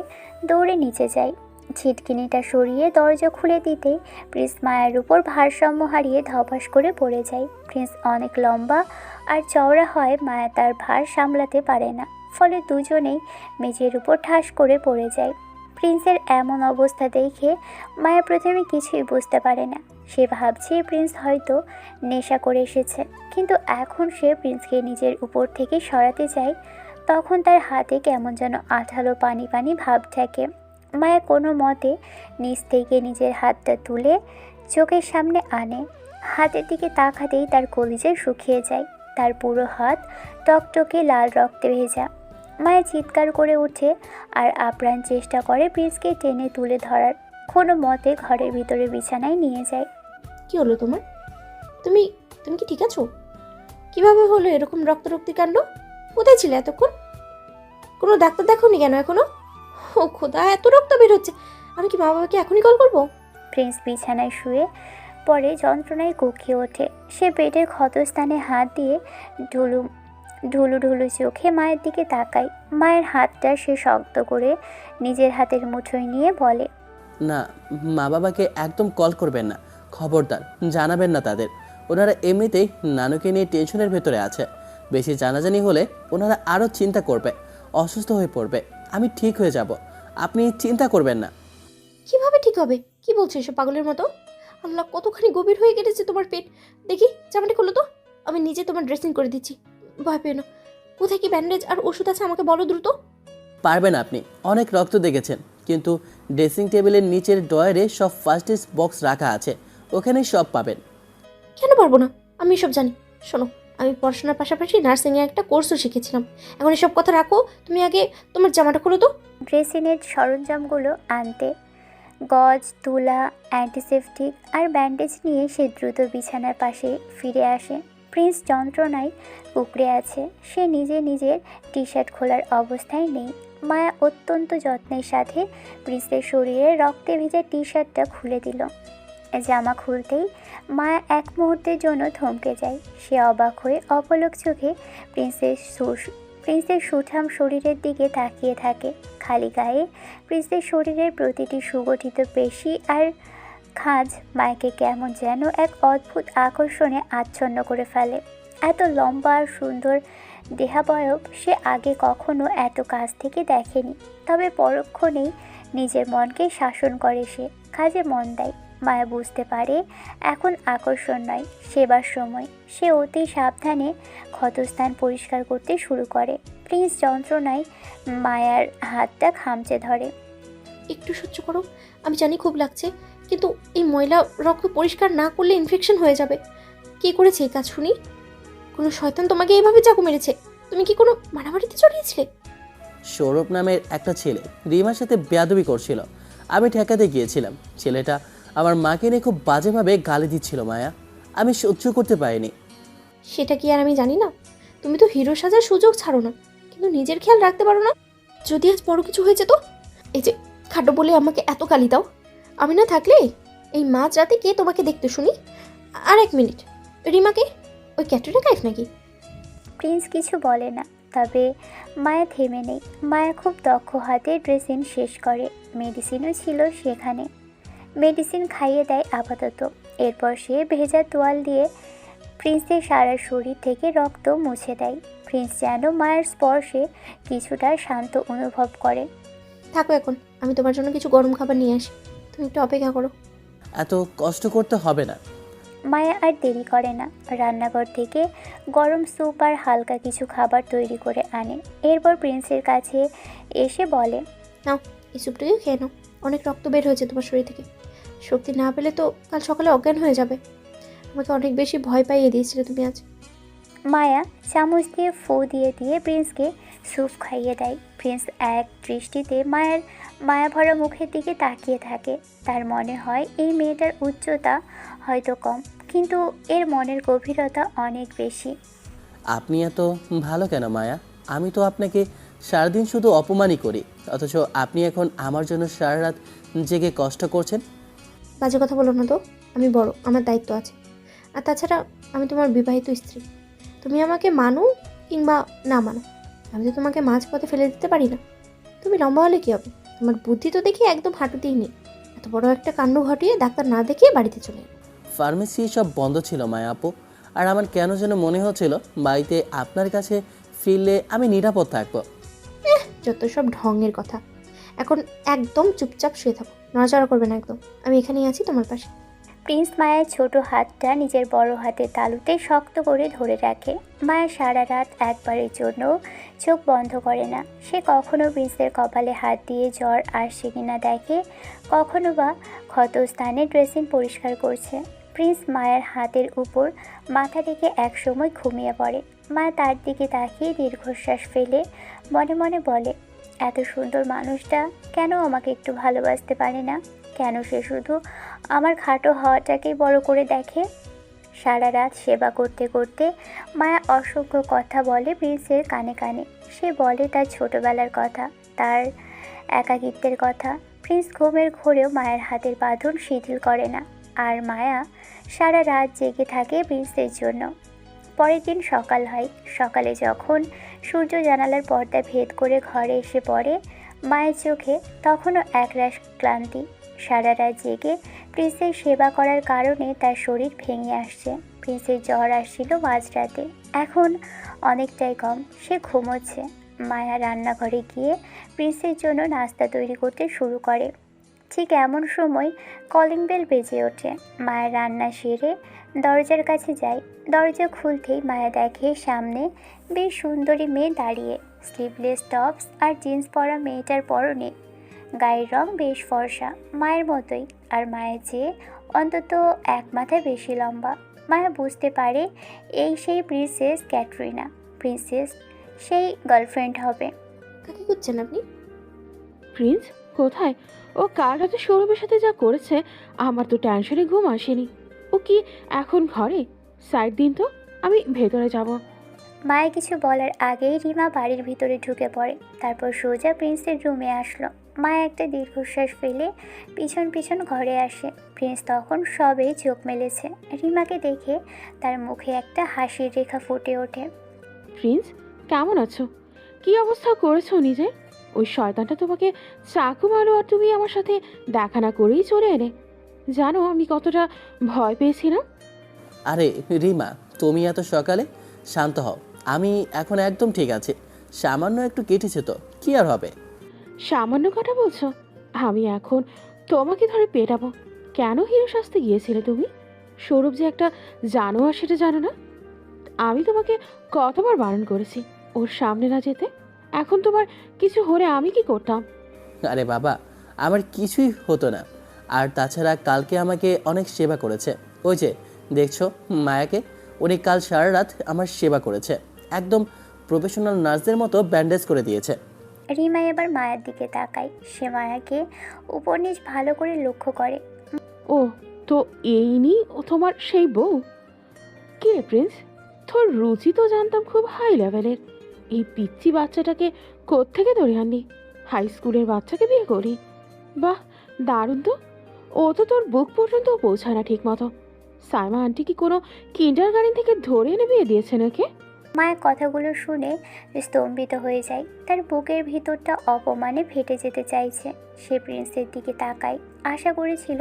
দৌড়ে নিচে যায়। ছিটকিনিটা সরিয়ে দরজা খুলে দিতেই প্রিন্স মায়ের উপর ভারসাম্য হারিয়ে ধপাস করে পড়ে যায়। প্রিন্স অনেক লম্বা আর চওড়া হয়, মায়া তার ভার সামলাতে পারে না। ফলে দুজনেই মেঝের উপর ঠাস করে পড়ে যায়। প্রিন্সের এমন অবস্থা দেখে মায়া প্রথমে কিছুই বুঝতে পারে না। সে ভাবছে প্রিন্স হয়তো নেশা করে এসেছে। কিন্তু এখন সে প্রিন্সকে নিজের উপর থেকে সরাতে চায়। তখন তার হাতে কেমন যেন আঠালো পানি পানি ভাব থাকে। মায়া কোনো মতে নিচ থেকে নিজের হাতটা তুলে চোখের সামনে আনে। হাতের দিকে তাকাতেই তার কলিজা শুকিয়ে যায়। তার পুরো হাত টকটকে লাল রক্তে ভেজা। মায়া চিৎকার করে ওঠে আর আপ্রাণ চেষ্টা করে প্রিন্সকে টেনে তুলে ধরার। কোনো মতে ঘরের ভিতরে বিছানায় নিয়ে যায়। কি হলো তোমার? তুমি তুমি কি ঠিক আছো? কিভাবে হলো এরকম রক্তারক্তি কাণ্ড? কোথায় ছিলে এতক্ষণ? কোনো ডাক্তার দেখোনি কেন এখনো? ও খোদা, এত রক্ত বের হচ্ছে! আমি কি মা বাবাকে এখনই কল করবো? প্রিন্স বিছানায় শুয়ে পরে যন্ত্রণায় কুঁকিয়ে ওঠে। সে পেটের ক্ষতস্থানে হাত দিয়ে ঢুলু ঢুলু চোখে মায়ের দিকে তাকায়। মায়ের হাতটা সে শক্ত করে নিজের হাতের মুঠোয় নিয়ে বলে, না, মা বাবাকে একদম কল করবেন না, খবরদার জানাবেন না তাদের। ওনারা এমনিতেই নানুকে নিয়ে টেনশনের ভেতরে আছে। বেশি জানাজানি হলে ওনারা আরও চিন্তা করবে, অসুস্থ হয়ে পড়বে। আমি ঠিক হয়ে যাব, আপনি চিন্তা করবেন না। কিভাবে ঠিক হবে? কি বলছো এসব পাগলের মতো? আল্লাহ, কতখানি গভীর হয়ে কেটেছে তোমার পেট! দেখি জামাটা খুলো তো, আমি নিজে তোমার ড্রেসিং করে দিচ্ছি। ভয় পেও না। কোথায় কি ব্যান্ডেজ আর ওষুধ আছে আমাকে বলো দ্রুত। পারবেন আপনি, অনেক রক্ত দেখেছেন। কিন্তু ড্রেসিং টেবিলের নিচের ড্রয়ারে সব ফার্স্ট এড বক্স রাখা আছে, ওখানেই সব পাবেন। কেন পারবো না? আমি সব জানি। শোনো, আমি পড়াশোনার পাশাপাশি নার্সিংয়ের একটা কোর্সও শিখেছিলাম। এখন এসব কথা রাখো, তুমি আগে তোমার জামাটা খুলো তো। ড্রেসিংয়ের সরঞ্জামগুলো আনতে গজ, তুলা, অ্যান্টিসেপটিক আর ব্যান্ডেজ নিয়ে সে দ্রুত বিছানার পাশে ফিরে আসে। প্রিন্স যন্ত্রণায় কুঁকড়ে আছে। সে নিজের টি শার্ট খোলার অবস্থায় নেই। মায়া অত্যন্ত যত্নের সাথে প্রিন্সের শরীরে রক্তে ভেজা টি শার্টটা খুলে দিল। জামা খুলতেই মায়া এক মুহূর্তের জন্য থমকে যায়। সে অবাক হয়ে অপলক চোখে প্রিন্সের সুঠাম শরীরের দিকে তাকিয়ে থাকে। খালি গায়ে প্রিন্সের শরীরের প্রতিটি সুগঠিত পেশি আর খাঁজ মায়াকে কেমন যেন এক অদ্ভুত আকর্ষণে আচ্ছন্ন করে ফেলে। এত লম্বা আর সুন্দর দেহাবয়ব সে আগে কখনো এত কাছ থেকে দেখেনি। তবে পরক্ষণেই নিজের মনকে শাসন করে সে, কাজে মন দেয়। মায়া বুঝতে পারে এখন আকর্ষণ নয়, সেবার সময়। সে অতি সাবধানে ক্ষতস্থান পরিষ্কার করতে শুরু করে। প্রিন্স যন্ত্রণায় মায়ার হাতটা খামচে ধরে। একটু সহ্য করো, আমি জানি খুব লাগছে, কিন্তু এই ময়লা রক্ত পরিষ্কার না করলে ইনফেকশন হয়ে যাবে। কে করেছে এই কাজ শুনি? কোনো শয়তান তোমাকে এইভাবে চাকু মেরেছে? তুমি কি কোনো মারামারিতে জড়িয়েছিলে? সৌরভ নামের একটা ছেলে রিমার সাথে বেয়াদবি করছিল, আমি ঠেকাতে গিয়েছিলাম। ছেলেটা আমার মাকে নিয়ে খুব বাজেভাবে গালি দিচ্ছিল। মায়া, আমি সহ্য করতে পারিনি। সেটা কি আর আমি জানি না? তুমি তো হিরো সাজার সুযোগ ছাড়ো না, কিন্তু নিজের খেয়াল রাখতে পারো না। যদি আজ বড় কিছু হয়েছে তো? এই যে খাটো বলে আমাকে এত গালি দাও, আমি না থাকলে এই মাঝ রাতে কে তোমাকে দেখতে শুনি? আর এক মিনিট, রিমাকে? ওই ক্যাটরিনা কাইফ নাকি? প্রিন্স কিছু বলে না, তবে মায়া থেমে নেই। মায়া খুব দক্ষ হাতে ড্রেসিং শেষ করে। মেডিসিনও ছিল সেখানে। মেডিসিন খাইয়ে দেয় আপাতত। এরপর সে ভেজা তোয়াল দিয়ে প্রিন্সের সারা শরীর থেকে রক্ত মুছে দেয়। প্রিন্স যেন মায়ের স্পর্শে কিছুটা শান্ত অনুভব করে। থাকো এখন, আমি তোমার জন্য কিছু গরম খাবার নিয়ে আসি, তুমি একটু অপেক্ষা করো। এত কষ্ট করতে হবে না। মায়া আর দেরি করে না, রান্নাঘর থেকে গরম স্যুপ আর হালকা কিছু খাবার তৈরি করে আনে। এরপর প্রিন্সের কাছে এসে বলে, নাও, এই স্যুপটাকে খেয়ে নাও। অনেক রক্ত বের হয়েছে তোমার শরীর থেকে। শক্তি না পেলে তো কাল সকালে অজ্ঞান হয়ে যাবে। আমাকে অনেক বেশি ভয় পাইয়ে দিয়েছিলে তুমি আজ। মায়া চামচ দিয়ে ফু দিয়ে দিয়ে প্রিন্সকে স্যুপ খাইয়ে দেয়। প্রিন্স এক দৃষ্টিতে মায়া ভরা মুখের দিকে তাকিয়ে থাকে। তার মনে হয় এই মেয়েটার উচ্চতা হয়তো কম, কিন্তু এর মনের গভীরতা অনেক বেশি। আপনি এত ভালো কেন মায়া? আমি তো আপনাকে সারাদিন শুধু অপমানই করি, অথচ আপনি এখন আমার জন্য সারা রাত জেগে কষ্ট করছেন। বাজে কথা বলো না তো, আমি বড়, আমার দায়িত্ব আছে। আর তাছাড়া আমি তোমার বিবাহিত স্ত্রী। তুমি আমাকে মানো কিংবা না মানো, আমি তো তোমাকে মাঝপথে ফেলে দিতে পারি না। তুমি লম্বা হলে কী হবে? তোমার বুদ্ধি তো দেখি একদম হাঁটুতেই নেই। এত বড় একটা কাণ্ড ঘটিয়ে ডাক্তার না দেখিয়ে বাড়িতে চলে এলো। ফার্মেসি সব বন্ধ ছিল মায়া আপু, আর আমার কেন যেন মনে হচ্ছিল বাড়িতে আপনার কাছে ফিরলে আমি নিরাপদ থাকবো। যত সব ঢঙের কথা। এখন একদম চুপচাপ শুয়ে থাকো, নড়াচড়া করবে না একদম। আমি এখানেই আছি তোমার পাশে। প্রিন্স মায়ের ছোট হাতটা নিজের বড় হাতের তালুতে শক্ত করে ধরে রাখে। মায়া সারা রাত একবারের জন্য চোখ বন্ধ করে না। সে কখনো প্রিন্সের কপালে হাত দিয়ে জ্বর আসছে কিনা দেখে, কখনো বা ক্ষতস্থানে ড্রেসিং পরিষ্কার করছে। প্রিন্স মায়ের হাতের উপর মাথা রেখে একসময় ঘুমিয়ে পড়ে। মায়া তার দিকে তাকিয়ে দীর্ঘশ্বাস ফেলে মনে মনে বলে, এত সুন্দর মানুষটা কেন আমাকে একটু ভালোবাসতে পারে না? কেন সে শুধু আমার খাটো হওয়াটাকেই বড় করে দেখে? সারা রাত সেবা করতে করতে মায়া অসংখ্য কথা বলে প্রিন্সের কানে কানে। সে বলে তার ছোটবেলার কথা, তার একাকিত্বের কথা। প্রিন্স ঘুমের ঘোরেও মায়ের হাতের বাঁধন শিথিল করে না, আর মায়া সারা রাত জেগে থাকে প্রিন্সের জন্য। পরের দিন সকাল হয়। সকালে যখন সূর্য জানালার পর্দা ভেদ করে ঘরে এসে পড়ে, মায়ের চোখে তখনও একরাশ ক্লান্তি। সারা রাত জেগে প্রিন্সের সেবা করার কারণে তার শরীর ভেঙে আসছে। প্রিন্সের জ্বর আসছিল মাঝরাতে, এখন অনেকটাই কম। সে ঘুমোচ্ছে। মায়া রান্নাঘরে গিয়ে প্রিন্সের জন্য নাস্তা তৈরি করতে শুরু করে। ঠিক এমন সময় কলিং বেল বেজে ওঠে। মায়া রান্না সেরে দরজার কাছে যায়। দরজা খুলতেই মায়া দেখে সামনে বেশ সুন্দরী মেয়ে দাঁড়িয়ে। স্লিভলেস টপস আর জিন্স পরা মেয়েটার পরনে গায়ের রং বেশ ফর্সা, মায়ের মতোই, আর মায়ের চেয়ে অন্তত এক মাথায় বেশি লম্বা। মায়া বুঝতে পারে এই সেই প্রিন্সেস ক্যাটরিনা। প্রিন্সেস সেই গার্লফ্রেন্ড হবে। কাকে খুঁজছেন আপনি? প্রিন্স কোথায়? ও কাল রাতে সৌরভের সাথে যা করেছে, আমার তো টেনশনে ঘুম আসেনি। ও কি এখন ঘরে? সাইড দিন তো, আমি ভেতরে যাব। মায়া কিছু বলার আগেই রিমা বাড়ির ভিতরে ঢুকে পড়ে। তারপর সোজা প্রিন্সের রুমে আসলো। মায়া একটা দীর্ঘশ্বাস ফেলে পিছন পিছন ঘরে আসে। প্রিন্স তখন সবে চোখ মেলেছে। রিমাকে দেখে তার মুখে একটা হাসির রেখা ফুটে ওঠে। প্রিন্স কেমন আছো? কি অবস্থা করেছো নিজে? ওই শয়তানটা তোমাকে চাকু মারো আর তুমি আমার সাথে দেখা না করেই চলে এলে। জানো আমি কতটা ভয় পেয়েছিলাম। আরে রিমা, তুমি এত সকালে? শান্ত হও, আমি এখন একদম ঠিক আছে। সামান্য একটু কেটেছে তো, কি আর হবে? সামান্য কথা বলছো? আমি এখন তোমাকে ধরে পেটাবো। কেন হিরো সাজতে গিয়েছিলে তুমি? সৌরভ যে একটা জানোয়ার সেটা জানো না? আমি তোমাকে কতবার বারণ করেছি ওর সামনে না যেতে। এখন তোমার কিছু হলে আমি কি করতাম? আরে বাবা, আমার কিছুই হতো না। আর তাছাড়া কালকে আমাকে অনেক সেবা করেছে। ওই যে দেখছো মায়াকে, উনি কাল সারা রাত আমার সেবা করেছে। একদম প্রফেশনাল নার্সদের মতো ব্যান্ডেজ করে দিয়েছে। রিমা এবার মায়ের দিকে তাকায়। সে মায়াকে উপর নিচ ভালো করে লক্ষ্য করে। ও তো এই নি ও তোমার সেই বউ? কি রে প্রিন্স, তোর রুচি তো জানতাম খুব হাই লেভেলের। এই পিচ্চি বাচ্চাটাকে কোত্থেকে ধরে আনলি? হাই স্কুলের বাচ্চাকে বিয়ে করি? বাহ, দারুণ তো। ও তো তোর বুক পর্যন্ত পৌঁছায় না ঠিক মতো। সাইমা আন্টি কি কোনো কিন্ডার গার্ডেন থেকে ধরে এনে বিয়ে দিয়েছে নাকি? মায়ের কথাগুলো শুনে স্তম্ভিত হয়ে যায়। তার বুকের ভিতরটা অপমানে ফেটে যেতে চাইছে। সে প্রিন্সের দিকে তাকায়, আশা করেছিল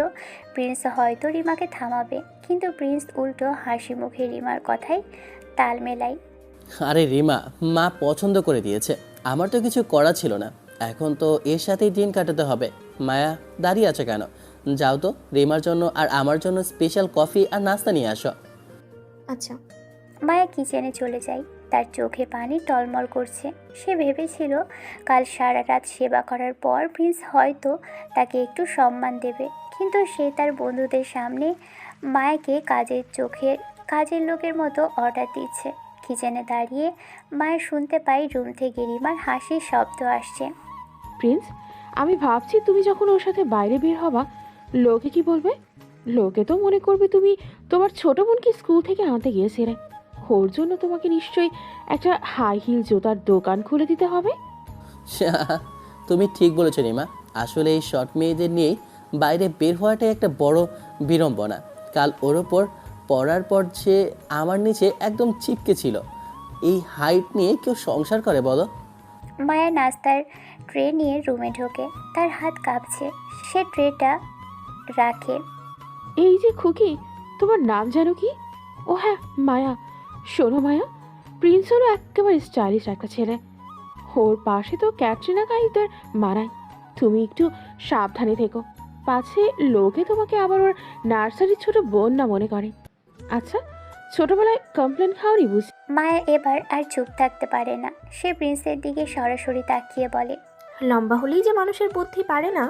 প্রিন্স হয়তো রিমাকে থামাবে, কিন্তু প্রিন্স উল্টো হাসি মুখে রিমার কথায় তাল মেলায়। আরে রিমা, মা পছন্দ করে দিয়েছে, আমার তো কিছু করা ছিল না। এখন তো এর সাথেই দিন কাটাতে হবে। মায়া দাঁড়িয়ে আছে কেন? যাও তো রিমার জন্য আর আমার জন্য স্পেশাল কফি আর নাস্তা নিয়ে আসো। আচ্ছা। মায়া কিচেনে চলে যায়। তার চোখে পানি টলমল করছে। সে ভেবেছিল কাল সারা রাত সেবা করার পর প্রিন্স হয়তো তাকে একটু সম্মান দেবে, কিন্তু সে তার বন্ধুদের সামনে মায়াকে কাজের লোকের মতো অর্ডার দিচ্ছে। কিচেনে দাঁড়িয়ে মায়া শুনতে পাই রুম থেকে রিমার হাসির শব্দ আসছে। প্রিন্স, আমি ভাবছি তুমি যখন ওর সাথে বাইরে বের হবা, লোকে কি বলবে? লোকে তো মনে করবে তুমি তোমার ছোট বোনকে স্কুল থেকে আনতে গিয়েছিলে। ওর জন্য তোমাকে নিশ্চয়ই একটা হাই হিল জুতার দোকান খুলে দিতে হবে। তুমি ঠিক বলেছো রিমা, আসলে এই শর্ট মেয়েদের নিয়েই বাইরে বের হওয়াটাই একটা বড় বিড়ম্বনা। কাল ওর ওপর পড়ার পর যে আমার নিচে একদম চিপকে ছিল। এই হাইট নিয়ে কেউ সংসার করে বলো? মায়া নাস্তার ট্রে নিয়ে রুমে ঢোকে। তার হাত কাঁপছে। সে ট্রেটা রাখে। এই যে খুকি, তোমার নাম জানো কি? ও হ্যাঁ, মায়া। শোনো মায়া, প্রিন্স হলো একেবারে স্টাইলিশ একটা ছেলে। ওর পাশে তো ক্যাটরিনা কাইফদের মানায়। তুমি একটু সাবধানে থেকো, পাছে লোকে তোমাকে আবার ওর নার্সারির ছোট বোন না মনে করে। আচ্ছা, ছোটবেলায় কমপ্লেন খাওনি বুঝি? মায়া এবার আর চুপ থাকতে পারে না। সে প্রিন্সের দিকে সরাসরি তাকিয়ে বলে, লম্বা হলেই যে মানুষের বুদ্ধি পারে না,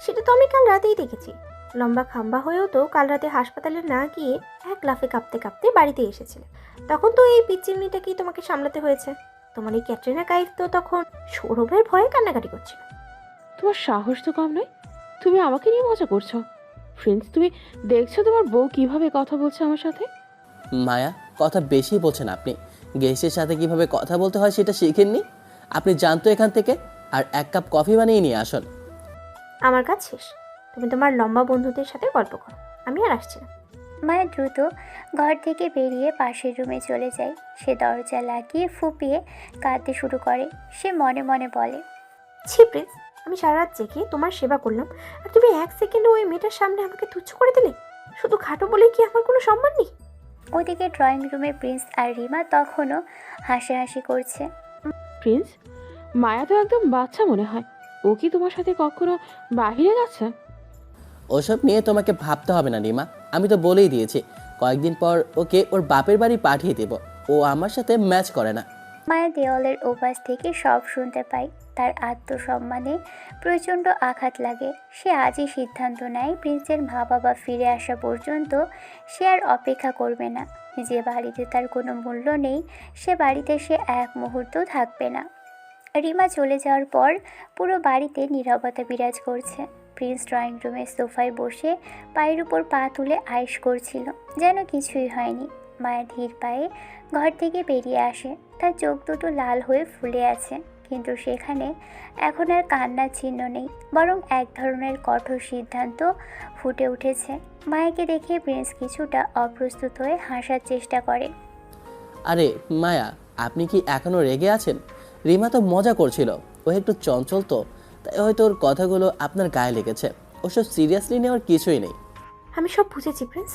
সেটা তো আমি কাল রাতেই দেখেছি। লম্বা খাম্বা হয়েও তো কাল রাতে হাসপাতালে না গিয়ে এক লাফে কাঁপতে কাঁপতে বাড়িতে এসেছিলে। তখন তো এই পিচ্চিমনিটাকেই তোমাকে সামলাতে হয়েছে। তোমার এই ক্যাটরিনা কাইফ তো তখন সৌরভের ভয়ে কান্নাকাটি করছিল। তোমার সাহস তো কম নয়, তুমি আমাকে নিয়ে মজা করছো। প্রিন্স, তুমি দেখছো তোমার বউ কিভাবে কথা বলছে আমার সাথে? মায়া, কথা বেশি বলছেন আপনি। গেস্টের সাথে কিভাবে কথা বলতে হয় সেটা শিখেননি? আপনি জানতো এখান থেকে। আর এক কাপ কফি বানিয়ে নিয়ে আসুন। আমার কাজ শেষ, তুমি তোমার লম্বা বন্ধুদের সাথে গল্প করো, আমি আর আসছি না। মায়া দ্রুত ঘর থেকে বেরিয়ে পাশের রুমে চলে যায়। সে দরজা লাগিয়ে ফুপিয়ে কাঁদতে শুরু করে। সে মনে মনে বলে, ছি প্রিন্স, আমি সারা রাত জেগে তোমার সেবা করলাম, আর তুমি এক সেকেন্ডে ওই মেয়েটার সামনে আমাকে তুচ্ছ করে দিলে। শুধু খাটো বলেই কি আমার কোনো সম্মান নেই? ওদিকে ড্রয়িং রুমে প্রিন্স আর রিমা তখনও হাসাহাসি করছে। প্রিন্স, মায়া তো একদম বাচ্চা মনে হয়। ও কি তোমার সাথে কখনো বাহিরে গেছে? ওসব নিয়ে তোমাকে ভাবতে হবে না রিমা, আমি তো বলেই দিয়েছি কয়েকদিন পর ওকে ওর বাপের বাড়ি পাঠিয়ে দেব। ও আমার সাথে ম্যাচ করে না। মায়া দেওয়ালের ওপাশ থেকে সব শুনতে পায়। তার আত্মসম্মানে প্রচণ্ড আঘাত লাগে। সে আজই সিদ্ধান্ত নেয় প্রিন্সের মা বাবা ফিরে আসা পর্যন্ত সে আর অপেক্ষা করবে না। যে বাড়িতে তার কোনো মূল্য নেই, সে বাড়িতে সে এক মুহূর্ত থাকবে না। রিমা চলে যাওয়ার পর পুরো বাড়িতে নীরবতা বিরাজ করছে। প্রিন্স ড্রয়িং রুমের সোফায় বসে পায়ের উপর পা তুলে আয়েশ করছিল, যেন কিছুই হয়নি। মায়া ধীর পায়ে ঘর থেকে বেরিয়ে আসে। তার চোখ দুটো লাল হয়ে ফুলে আছে, কিন্তু সেখানে এখন আর কান্নার চিহ্ন নেই, বরং এক ধরনের কঠোর সিদ্ধান্ত ফুটে উঠেছে। মায়াকে দেখে প্রিন্স কিছুটা অপ্রস্তুত হয়ে হাসার চেষ্টা করে। আরে মায়া, আপনি কি এখনো রেগে আছেন? রিমা তো মজা করছিল। ও একটু চঞ্চল তো, তাই হয়তো ওর কথাগুলো আপনার গায়ে লেগেছে। ওসব সিরিয়াসলি নেওয়ার কিছুই নেই। আমি সব বুঝেছি প্রিন্স।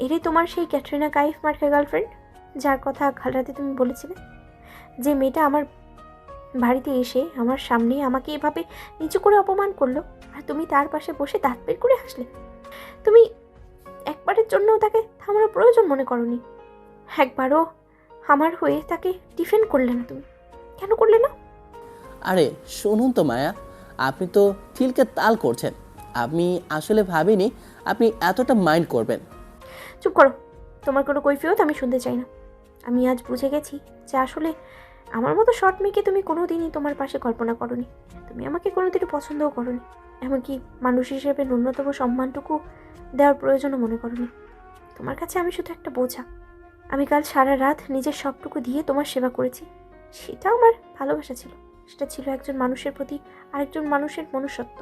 এটাই তোমার সেই ক্যাটরিনা কাইফ মার্কা গার্লফ্রেন্ড, যার কথা কাল রাতে তুমি বলেছিলে? যে মেয়েটা আমার বাড়িতে এসে আমার সামনে আমাকে এভাবে নিচু করে অপমান করলো, আর তুমি তার পাশে বসে দাঁত বের করে হাসলে। তুমি একবারের জন্য তাকে থামানোর প্রয়োজন মনে করনি। একবারও আমার হয়ে তাকে ডিফেন্ড করলে না। তুমি কেন করলে না? আরে শুনুন তো মায়া, আপনি তো তিলকে তাল করছেন। আমি আসলে ভাবিনি আপনি এতটা মাইন্ড করবেন। চুপ করো, তোমার কোনো কৈফিয়ত আমি শুনতে চাই না। আমি আজ বুঝে গেছি যে আসলে আমার মতো শর্ট মেয়েকে তুমি কোনো দিনই তোমার পাশে কল্পনা করোনি। তুমি আমাকে কোনো দিনই পছন্দও করোনি, এমনকি মানুষ হিসেবে ন্যূনতম সম্মানটুকু দেওয়ার প্রয়োজনও মনে করোনি। তোমার কাছে আমি শুধু একটা বোঝা। আমি কাল সারা রাত নিজের সবটুকু দিয়ে তোমার সেবা করেছি। সেটা আমার ভালোবাসা ছিল, সেটা ছিল একজন মানুষের প্রতি আরেকজন মানুষের মনুষ্যত্ব।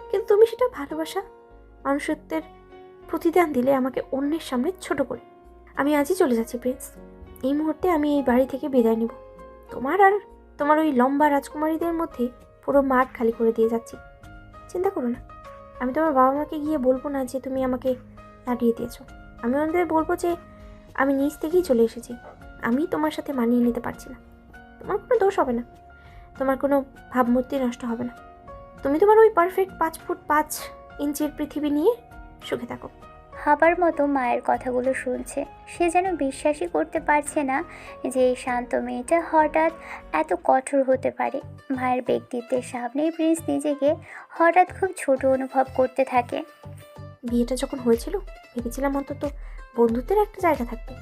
কিন্তু তুমি সেটা ভালোবাসা মানুষত্বের প্রতিদান দিলে আমাকে অন্যের সামনে ছোট করে। আমি আজই চলে যাচ্ছি প্রিন্স। এই মুহূর্তে আমি এই বাড়ি থেকে বিদায় নিব। তোমার আর তোমার ওই লম্বা রাজকুমারীদের মধ্যে পুরো মাঠ খালি করে দিয়ে যাচ্ছি। চিন্তা করো না, আমি তোমার বাবা মাকে গিয়ে বলবো না যে তুমি আমাকে তাড়িয়ে দিয়েছো। আমি ওদের বলবো যে আমি নিজ থেকেই চলে এসেছি, আমি তোমার সাথে মানিয়ে নিতে পারছি না। তোমার কোনো দোষ হবে না, তোমার কোনো ভাবমূর্তি নষ্ট হবে না। তুমি তোমার ওই পারফেক্ট 5 ফুট 5 ইঞ্চির পৃথিবী নিয়ে সুখে থাকো। হাবার মতো মায়ের কথাগুলো শুনছে। সে যেন বিশ্বাসই করতে পারছে না যে এই শান্ত মেয়েটা হঠাৎ এত কঠোর হতে পারে। মায়ের ব্যক্তিত্বের সামনেই প্রিন্স নিজেকে হঠাৎ খুব ছোট অনুভব করতে থাকে। বিয়েটা যখন হয়েছিল ভেবেছিলাম অন্তত বন্ধুত্বের একটা জায়গা থাকবে,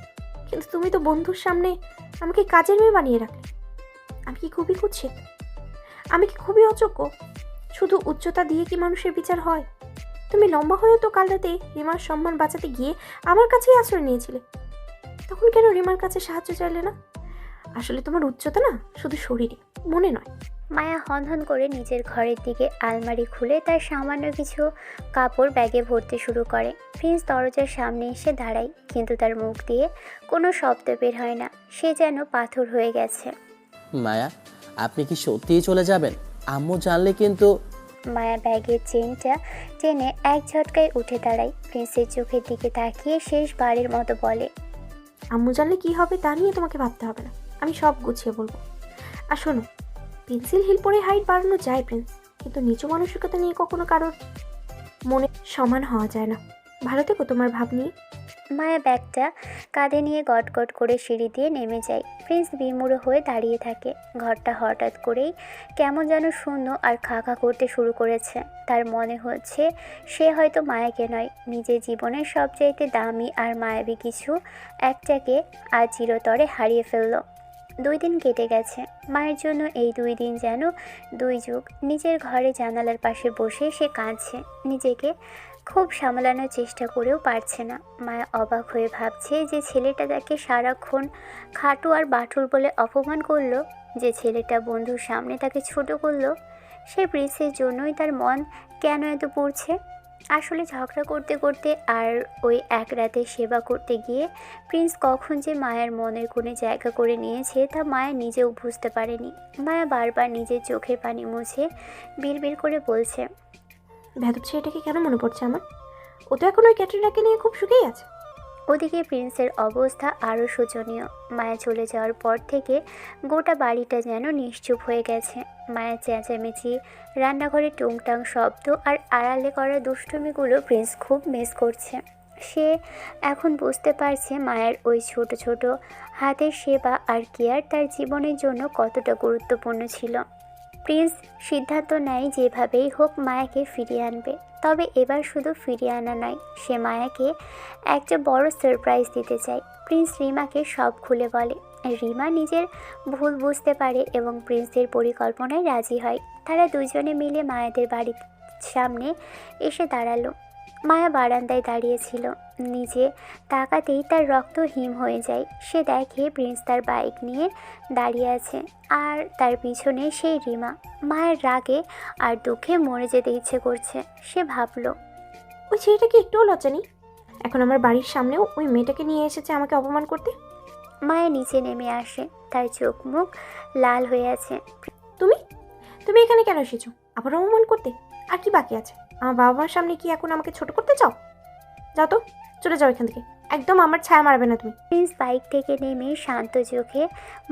কিন্তু তুমি তো বন্ধুর সামনে আমাকে কাজের মেয়ে বানিয়ে রাখলে। আমি কি খুবই কুৎসিত? আমি কি খুবই অযোগ্য? শুধু উচ্চতা দিয়ে কি মানুষের বিচার হয়? তুমি লম্বা হয়েও তো কাল রাতে রিমার সম্মান বাঁচাতে গিয়ে আমার কাছেই আশ্রয় নিয়েছিলে। তখন কেন রিমার কাছে সাহায্য চাইলে না? আসলে তোমার উচ্চতা না শুধু শরীরে, মনে নয়। মায়া হনহন করে নিজের ঘরের দিকে আলমারি খুলে তার সামান্য কিছু কাপড় ব্যাগে ভরতে শুরু করে। প্রিন্স দরজার সামনে এসে দাঁড়ায়, কিন্তু তার মুখ দিয়ে কোনো শব্দ বের হয় না। সে যেন পাথর হয়ে গেছে। মায়া, আপনি কি সত্যিই চলে যাবেন? আম্মু জানলে কিন্তু। মায়া ব্যাগের চেনটা টেনে এক ঝটকায় উঠে দাঁড়ায়। প্রিন্সের চোখের দিকে তাকিয়ে শেষবারের মতো বলে, আম্মু জানলে কি হবে তা নিয়ে তোমাকে ভাবতে হবে না, আমি সব গুছিয়ে বলবো। আর শোনো, পেন্সিল হিল পরে হাইট বাড়ানো যায় প্রিন্স, কিন্তু নিচু মানসিকতা নিয়ে কখনো কারোর মনে সমান হওয়া যায় না। ভালো থেকো তোমার ভাব নিয়ে। মায়া ব্যাগটা কাঁধে নিয়ে গটগট করে সিঁড়ি দিয়ে নেমে যায়। প্রিন্স বিমূঢ় হয়ে দাঁড়িয়ে থাকে। ঘরটা হঠাৎ করেই কেমন যেন শূন্য আর খা খা করতে শুরু করেছে। তার মনে হচ্ছে সে হয়তো মায়াকে নয়, নিজের জীবনের সবচাইতে দামি আর মায়াবী কিছু একটাকে আজ চিরতরে হারিয়ে ফেলল। 2 দিন কেটে গেছে। মায়ের জন্য এই 2 দিন যেন 2 যুগ। নিজের ঘরে জানালার পাশে বসে সে কাঁদছে। নিজেকে খুব সামলানোর চেষ্টা করেও পারছে না। মায়া অবাক হয়ে ভাবছে যে ছেলেটা তাকে সারাক্ষণ খাটু আর বাটুল বলে অপমান করলো, যে ছেলেটা বন্ধুর সামনে তাকে ছোট করলো, সে প্রিন্সের জন্যই তার মন কেন এত পড়ছে। আসলে ঝগড়া করতে করতে আর ওই এক রাতে সেবা করতে গিয়ে প্রিন্স কখন যে মায়ের মনের কোণে জায়গা করে নিয়েছে তা মায়া নিজেও বুঝতে পারেনি। মায়া বারবার নিজের চোখের পানি মুছে বিড়বিড় করে বলছে, ভেতর ছেলেটাকে কেন মনে পড়ছে আমার? ও তো এখন ওই ক্যাটরিনাকে নিয়ে খুব সুখেই আছে। ওদিকে প্রিন্সের অবস্থা আরও শোচনীয়। মায়া চলে যাওয়ার পর থেকে গোটা বাড়িটা যেন নিশ্চুপ হয়ে গেছে। মায়ের চেঁচামেচি, রান্নাঘরে টুংটাং শব্দ আর আড়ালে করা দুষ্টুমিগুলো প্রিন্স খুব মিস করছে। সে এখন বুঝতে পারছে মায়ের ওই ছোট ছোট হাতের সেবা আর কেয়ার তার জীবনের জন্য কতটা গুরুত্বপূর্ণ ছিল। প্রিন্স সিদ্ধান্ত নেয় যেভাবেই হোক মায়াকে ফিরিয়ে আনবে। তবে এবার শুধু ফিরিয়ে আনা নয়, সে মায়াকে একটা বড় সারপ্রাইজ দিতে চায়। প্রিন্স রিমাকে সব খুলে বলে। রিমা নিজের ভুল বুঝতে পারে এবং প্রিন্সের পরিকল্পনায় রাজি হয়। তারা দুজনে মিলে মায়াদের বাড়ির সামনে এসে দাঁড়ালো। মায়া বারান্দায় দাঁড়িয়েছিল। নিজে তাকাতেই তার রক্ত হিম হয়ে যায়। সে দেখে প্রিন্স তার বাইক নিয়ে দাঁড়িয়ে আছে, আর তার পিছনে সেই রিমা। মায়ের রাগে আর দুঃখে মরে যেতে ইচ্ছে করছে। সে ভাবলো, ওই ছেলেটাকে একটুও লজ্জা নেই, এখন আমার বাড়ির সামনেও ওই মেয়েটাকে নিয়ে এসেছে আমাকে অপমান করতে। মায়া নিচে নেমে আসে, তার চোখ মুখ লাল হয়ে আছে। তুমি তুমি এখানে কেন এসেছো? আবার অপমান করতে? আর কি বাকি আছে? আমার বাবা মার সামনে কি এখন আমাকে ছোট করতে চাও? যাও তো, চলে যাও এখান থেকে। একদম আমার ছায়া মারবে না তুমি। প্রিন্স বাইক থেকে নেমে শান্ত চোখে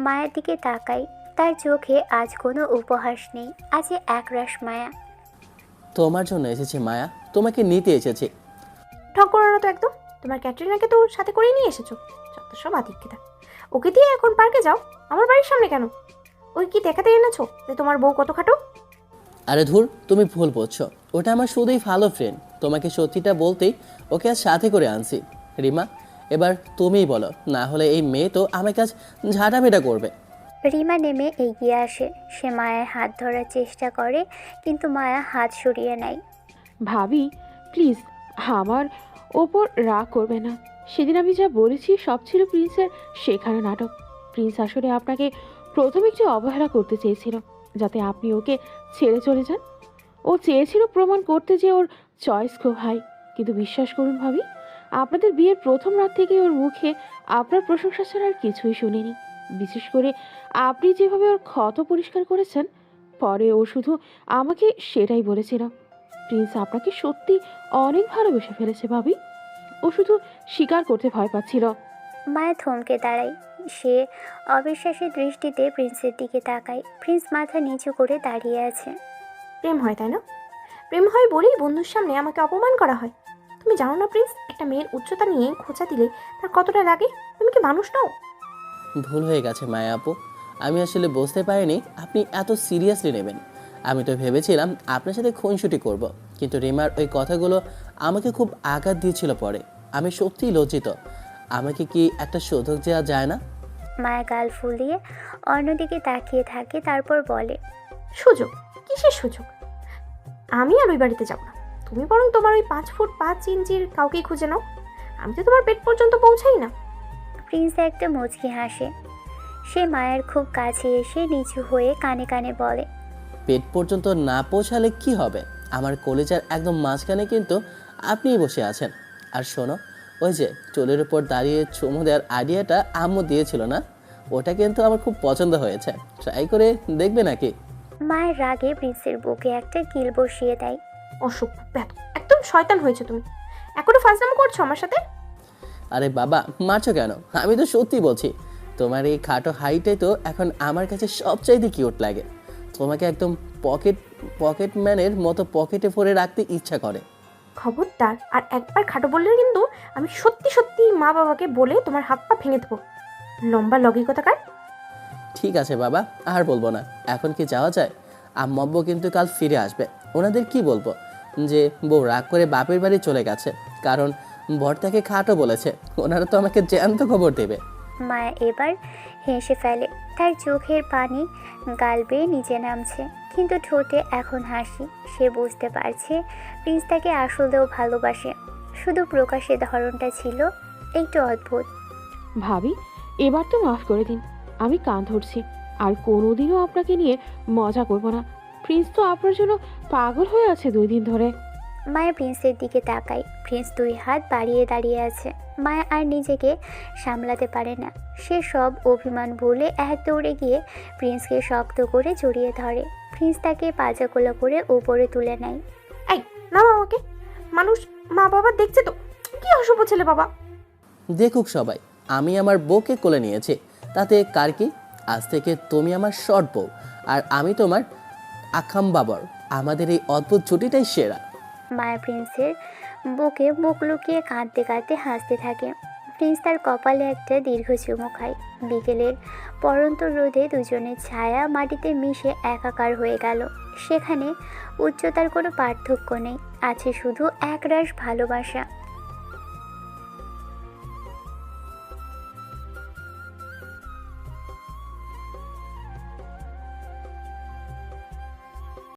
মায়ের দিকে তাকায়। তার চোখে আজ কোনো উপহাস নেই, আজ একরাশ মায়া। তোমার জন্য এসেছি মায়া, তোমাকে নিতে এসেছি। ঠক করো না তো একদম। তোমার ক্যাটরিনাকে তো সাথে করেই নিয়ে এসেছো। যত সব আদিক্ষেতা। ওকে দিয়ে এখন পার্কে যাও, আমার বাড়ির সামনে কেন? ওই কি দেখাতে এনেছো যে তোমার বউ কত খাটো? আরে ধুর, তুমি ভুল বলছো। ওটা আমার শুধুই ভালো ফ্রেন্ড। তোমাকে সত্যিটা বলতেই ওকে আজ সাথে করে আনছি। রিমা, এবার তুমিই বলো, না হলে এই মেয়ে তো আমার কাছে ঝাঁটামেটা করবে। রিমা নেমে এগিয়ে আসে। সে মায়ের হাত ধরার চেষ্টা করে, কিন্তু মায়া হাত সরিয়ে নেয়। ভাবি প্লিজ আমার ওপর রাগ করবে না। সেদিন আমি যা বলেছি সব ছিল প্রিন্সের শেখানো নাটক। প্রিন্স আসলে আপনাকে প্রথমে একটু অবহেলা করতে চেয়েছিল যাতে আপনি ওকে ছেড়ে চলে যান। ও চেয়েছিল প্রমাণ করতে যে ওর চয়েস খুব হাই। কিন্তু বিশ্বাস করুন ভাবি, আপনাদের বিয়ের প্রথম রাত থেকেই ওর মুখে আপনার প্রশংসা ছাড়া আর কিছুই শুনিনি। বিশেষ করে আপনি যেভাবে ওর ক্ষত পরিষ্কার করেছেন, পরে ও শুধু আমাকে সেটাই বলেছিল, প্রিন্স আপনাকে সত্যি অনেক ভালোবেসে ফেলেছে ভাবি। ও শুধু স্বীকার করতে ভয় পাচ্ছিল। মায়া থমকে দাঁড়ায়। সে অবিশ্বাসী দৃষ্টিতে প্রিন্সের দিকে তাকায়। প্রিন্স মাথা নিচু করে দাঁড়িয়ে আছে। প্রেম হয় তাই না? প্রেম হয় বলেই বন্ধুর সামনে আমাকে অপমান করা হয়। তুমি জানো না প্রিন্স, একটা মেয়ের উচ্চতা নিয়ে খোঁচা দিলে তার কতটা লাগে? তুমি কি মানুষ নও? ভুল হয়ে গেছে মায়া আপু, আমি আসলে বুঝতে পারিনি আপনি এত সিরিয়াসলি নেবেন। আমি তো ভেবেছিলাম আপনার সাথে খুনসুটি করব, কিন্তু রিমার ওই কথাগুলো আমাকে খুব আঘাত দিয়েছিল। পরে আমি সত্যিই লজ্জিত। আমাকে কি একটা সুযোগ দেওয়া যায় না? মায়া গাল ফুলিয়ে অন্যদিকে তাকিয়ে থাকে, তারপর বলে, সুযোগ? কিসের সুযোগ? আমি আর ওই বাড়িতে যাব না। তুমি বরং তোমার ওই 5 ফুট 5 ইঞ্চির কাউকেই খুঁজে নাও। আমি তো তোমার পেট পর্যন্ত পৌঁছাই না। প্রিন্স একটা মুচকি হাসে। সে মায়ের খুব কাছে এসে নিচু হয়ে কানে কানে বলে, পেট পর্যন্ত না পৌঁছালে কি হবে? আমার কলেজার একদম মাঝখানে কিন্তু আপনিই বসে আছেন। আর শোনো, ওই যে চুলের উপর দাঁড়িয়ে চুমু দেওয়ার আইডিয়াটা আম্মু দিয়েছিল না, ওটা কিন্তু আমার খুব পছন্দ হয়েছে। ট্রাই করে দেখবে নাকি? মায়ের রাগে প্রিন্সের বুকে একটা কিল বসিয়ে দেয়। অসভ্য ব্যাধ, একদম শয়তান হয়েছে তুমি। এখনো ফাজলামো করছো আমার সাথে? আরে বাবা, মারছো কেন? আমি তো সত্যি বলছি, তোমার এই খাটো হাইটাই তো এখন আমার কাছে সবচাইতে কিউট লাগে। তোমাকে একদম পকেট ম্যানের মতো পকেটে ভরে রাখতে ইচ্ছা করে। খবরদার, আর একবার খাটো বললে কিন্তু আমি সত্যি সত্যি মা বাবাকে বলে তোমার হাত পা ভেঙে দেবো। লম্বা লৌকিকতাকার। ঠিক আছে বাবা, আর বলবো না। এখন কি যাওয়া যায়? আম্মু আব্বু কিন্তু কাল ফিরে আসবে। ওনাদের কি বলবো যে বউ রাগ করে বাপের বাড়ি চলে গেছে, কারণ বরটাকে খাটো বলেছে। ওনারা তো আমাকে জ্যান্ত খবর দেবে। মায়া এবার হেসে ফেলে। তার চোখের পানি গাল বেয়ে নিচে নামছে, কিন্তু ঠোঁটে এখন হাসি। সে বুঝতে পারছে প্রিন্স তাকে আসলেও ভালোবাসে, শুধু প্রকাশের ধরনটা ছিল একটু অদ্ভুত। ভাবি, এবার তো মাফ করে দিন। আমি কান ধরছি, আর কোনোদিনও আপনাকে নিয়ে মজা করব না। প্রিন্স তো আপনার জন্য পাগল হয়ে আছে 2 দিন ধরে। মায়া প্রিন্সের দিকে তাকায়। প্রিন্স 2 হাত বাড়িয়ে দাঁড়িয়ে আছে। মায়া আর নিজেকে সামলাতে পারে না। সে সব অভিমান ভুলে এক দৌড়ে গিয়ে প্রিন্সকে শক্ত করে জড়িয়ে ধরে। প্রিন্স তাকে পাজাকোলা করে উপরে তুলে নেয়। এই না আমাকে, মানুষ মা বাবা দেখছে তো। কি অসভ্য ছেলে বাবা। দেখুক সবাই, আমি আমার বউকে কোলে নিয়েছি, তাতে কার কি? আজ থেকে তুমি আমার শর্ট বউ, আর আমি তোমার আখাম বাবর। আমাদের এই অদ্ভুত ছুটিটাই সেরা। মায়া প্রিন্সের বুকে মুখ লুকিয়ে কাঁদতে কাঁদতে হাসতে থাকে। প্রিন্স তার কপালে একটা দীর্ঘ চুমু খায়। বিকেলের পড়ন্ত রোদে দুজনের ছায়া মাটিতে মিশে একাকার হয়ে গেল। সেখানে উচ্চতার কোনো পার্থক্য নেই, আছে শুধু একরাশ ভালোবাসা।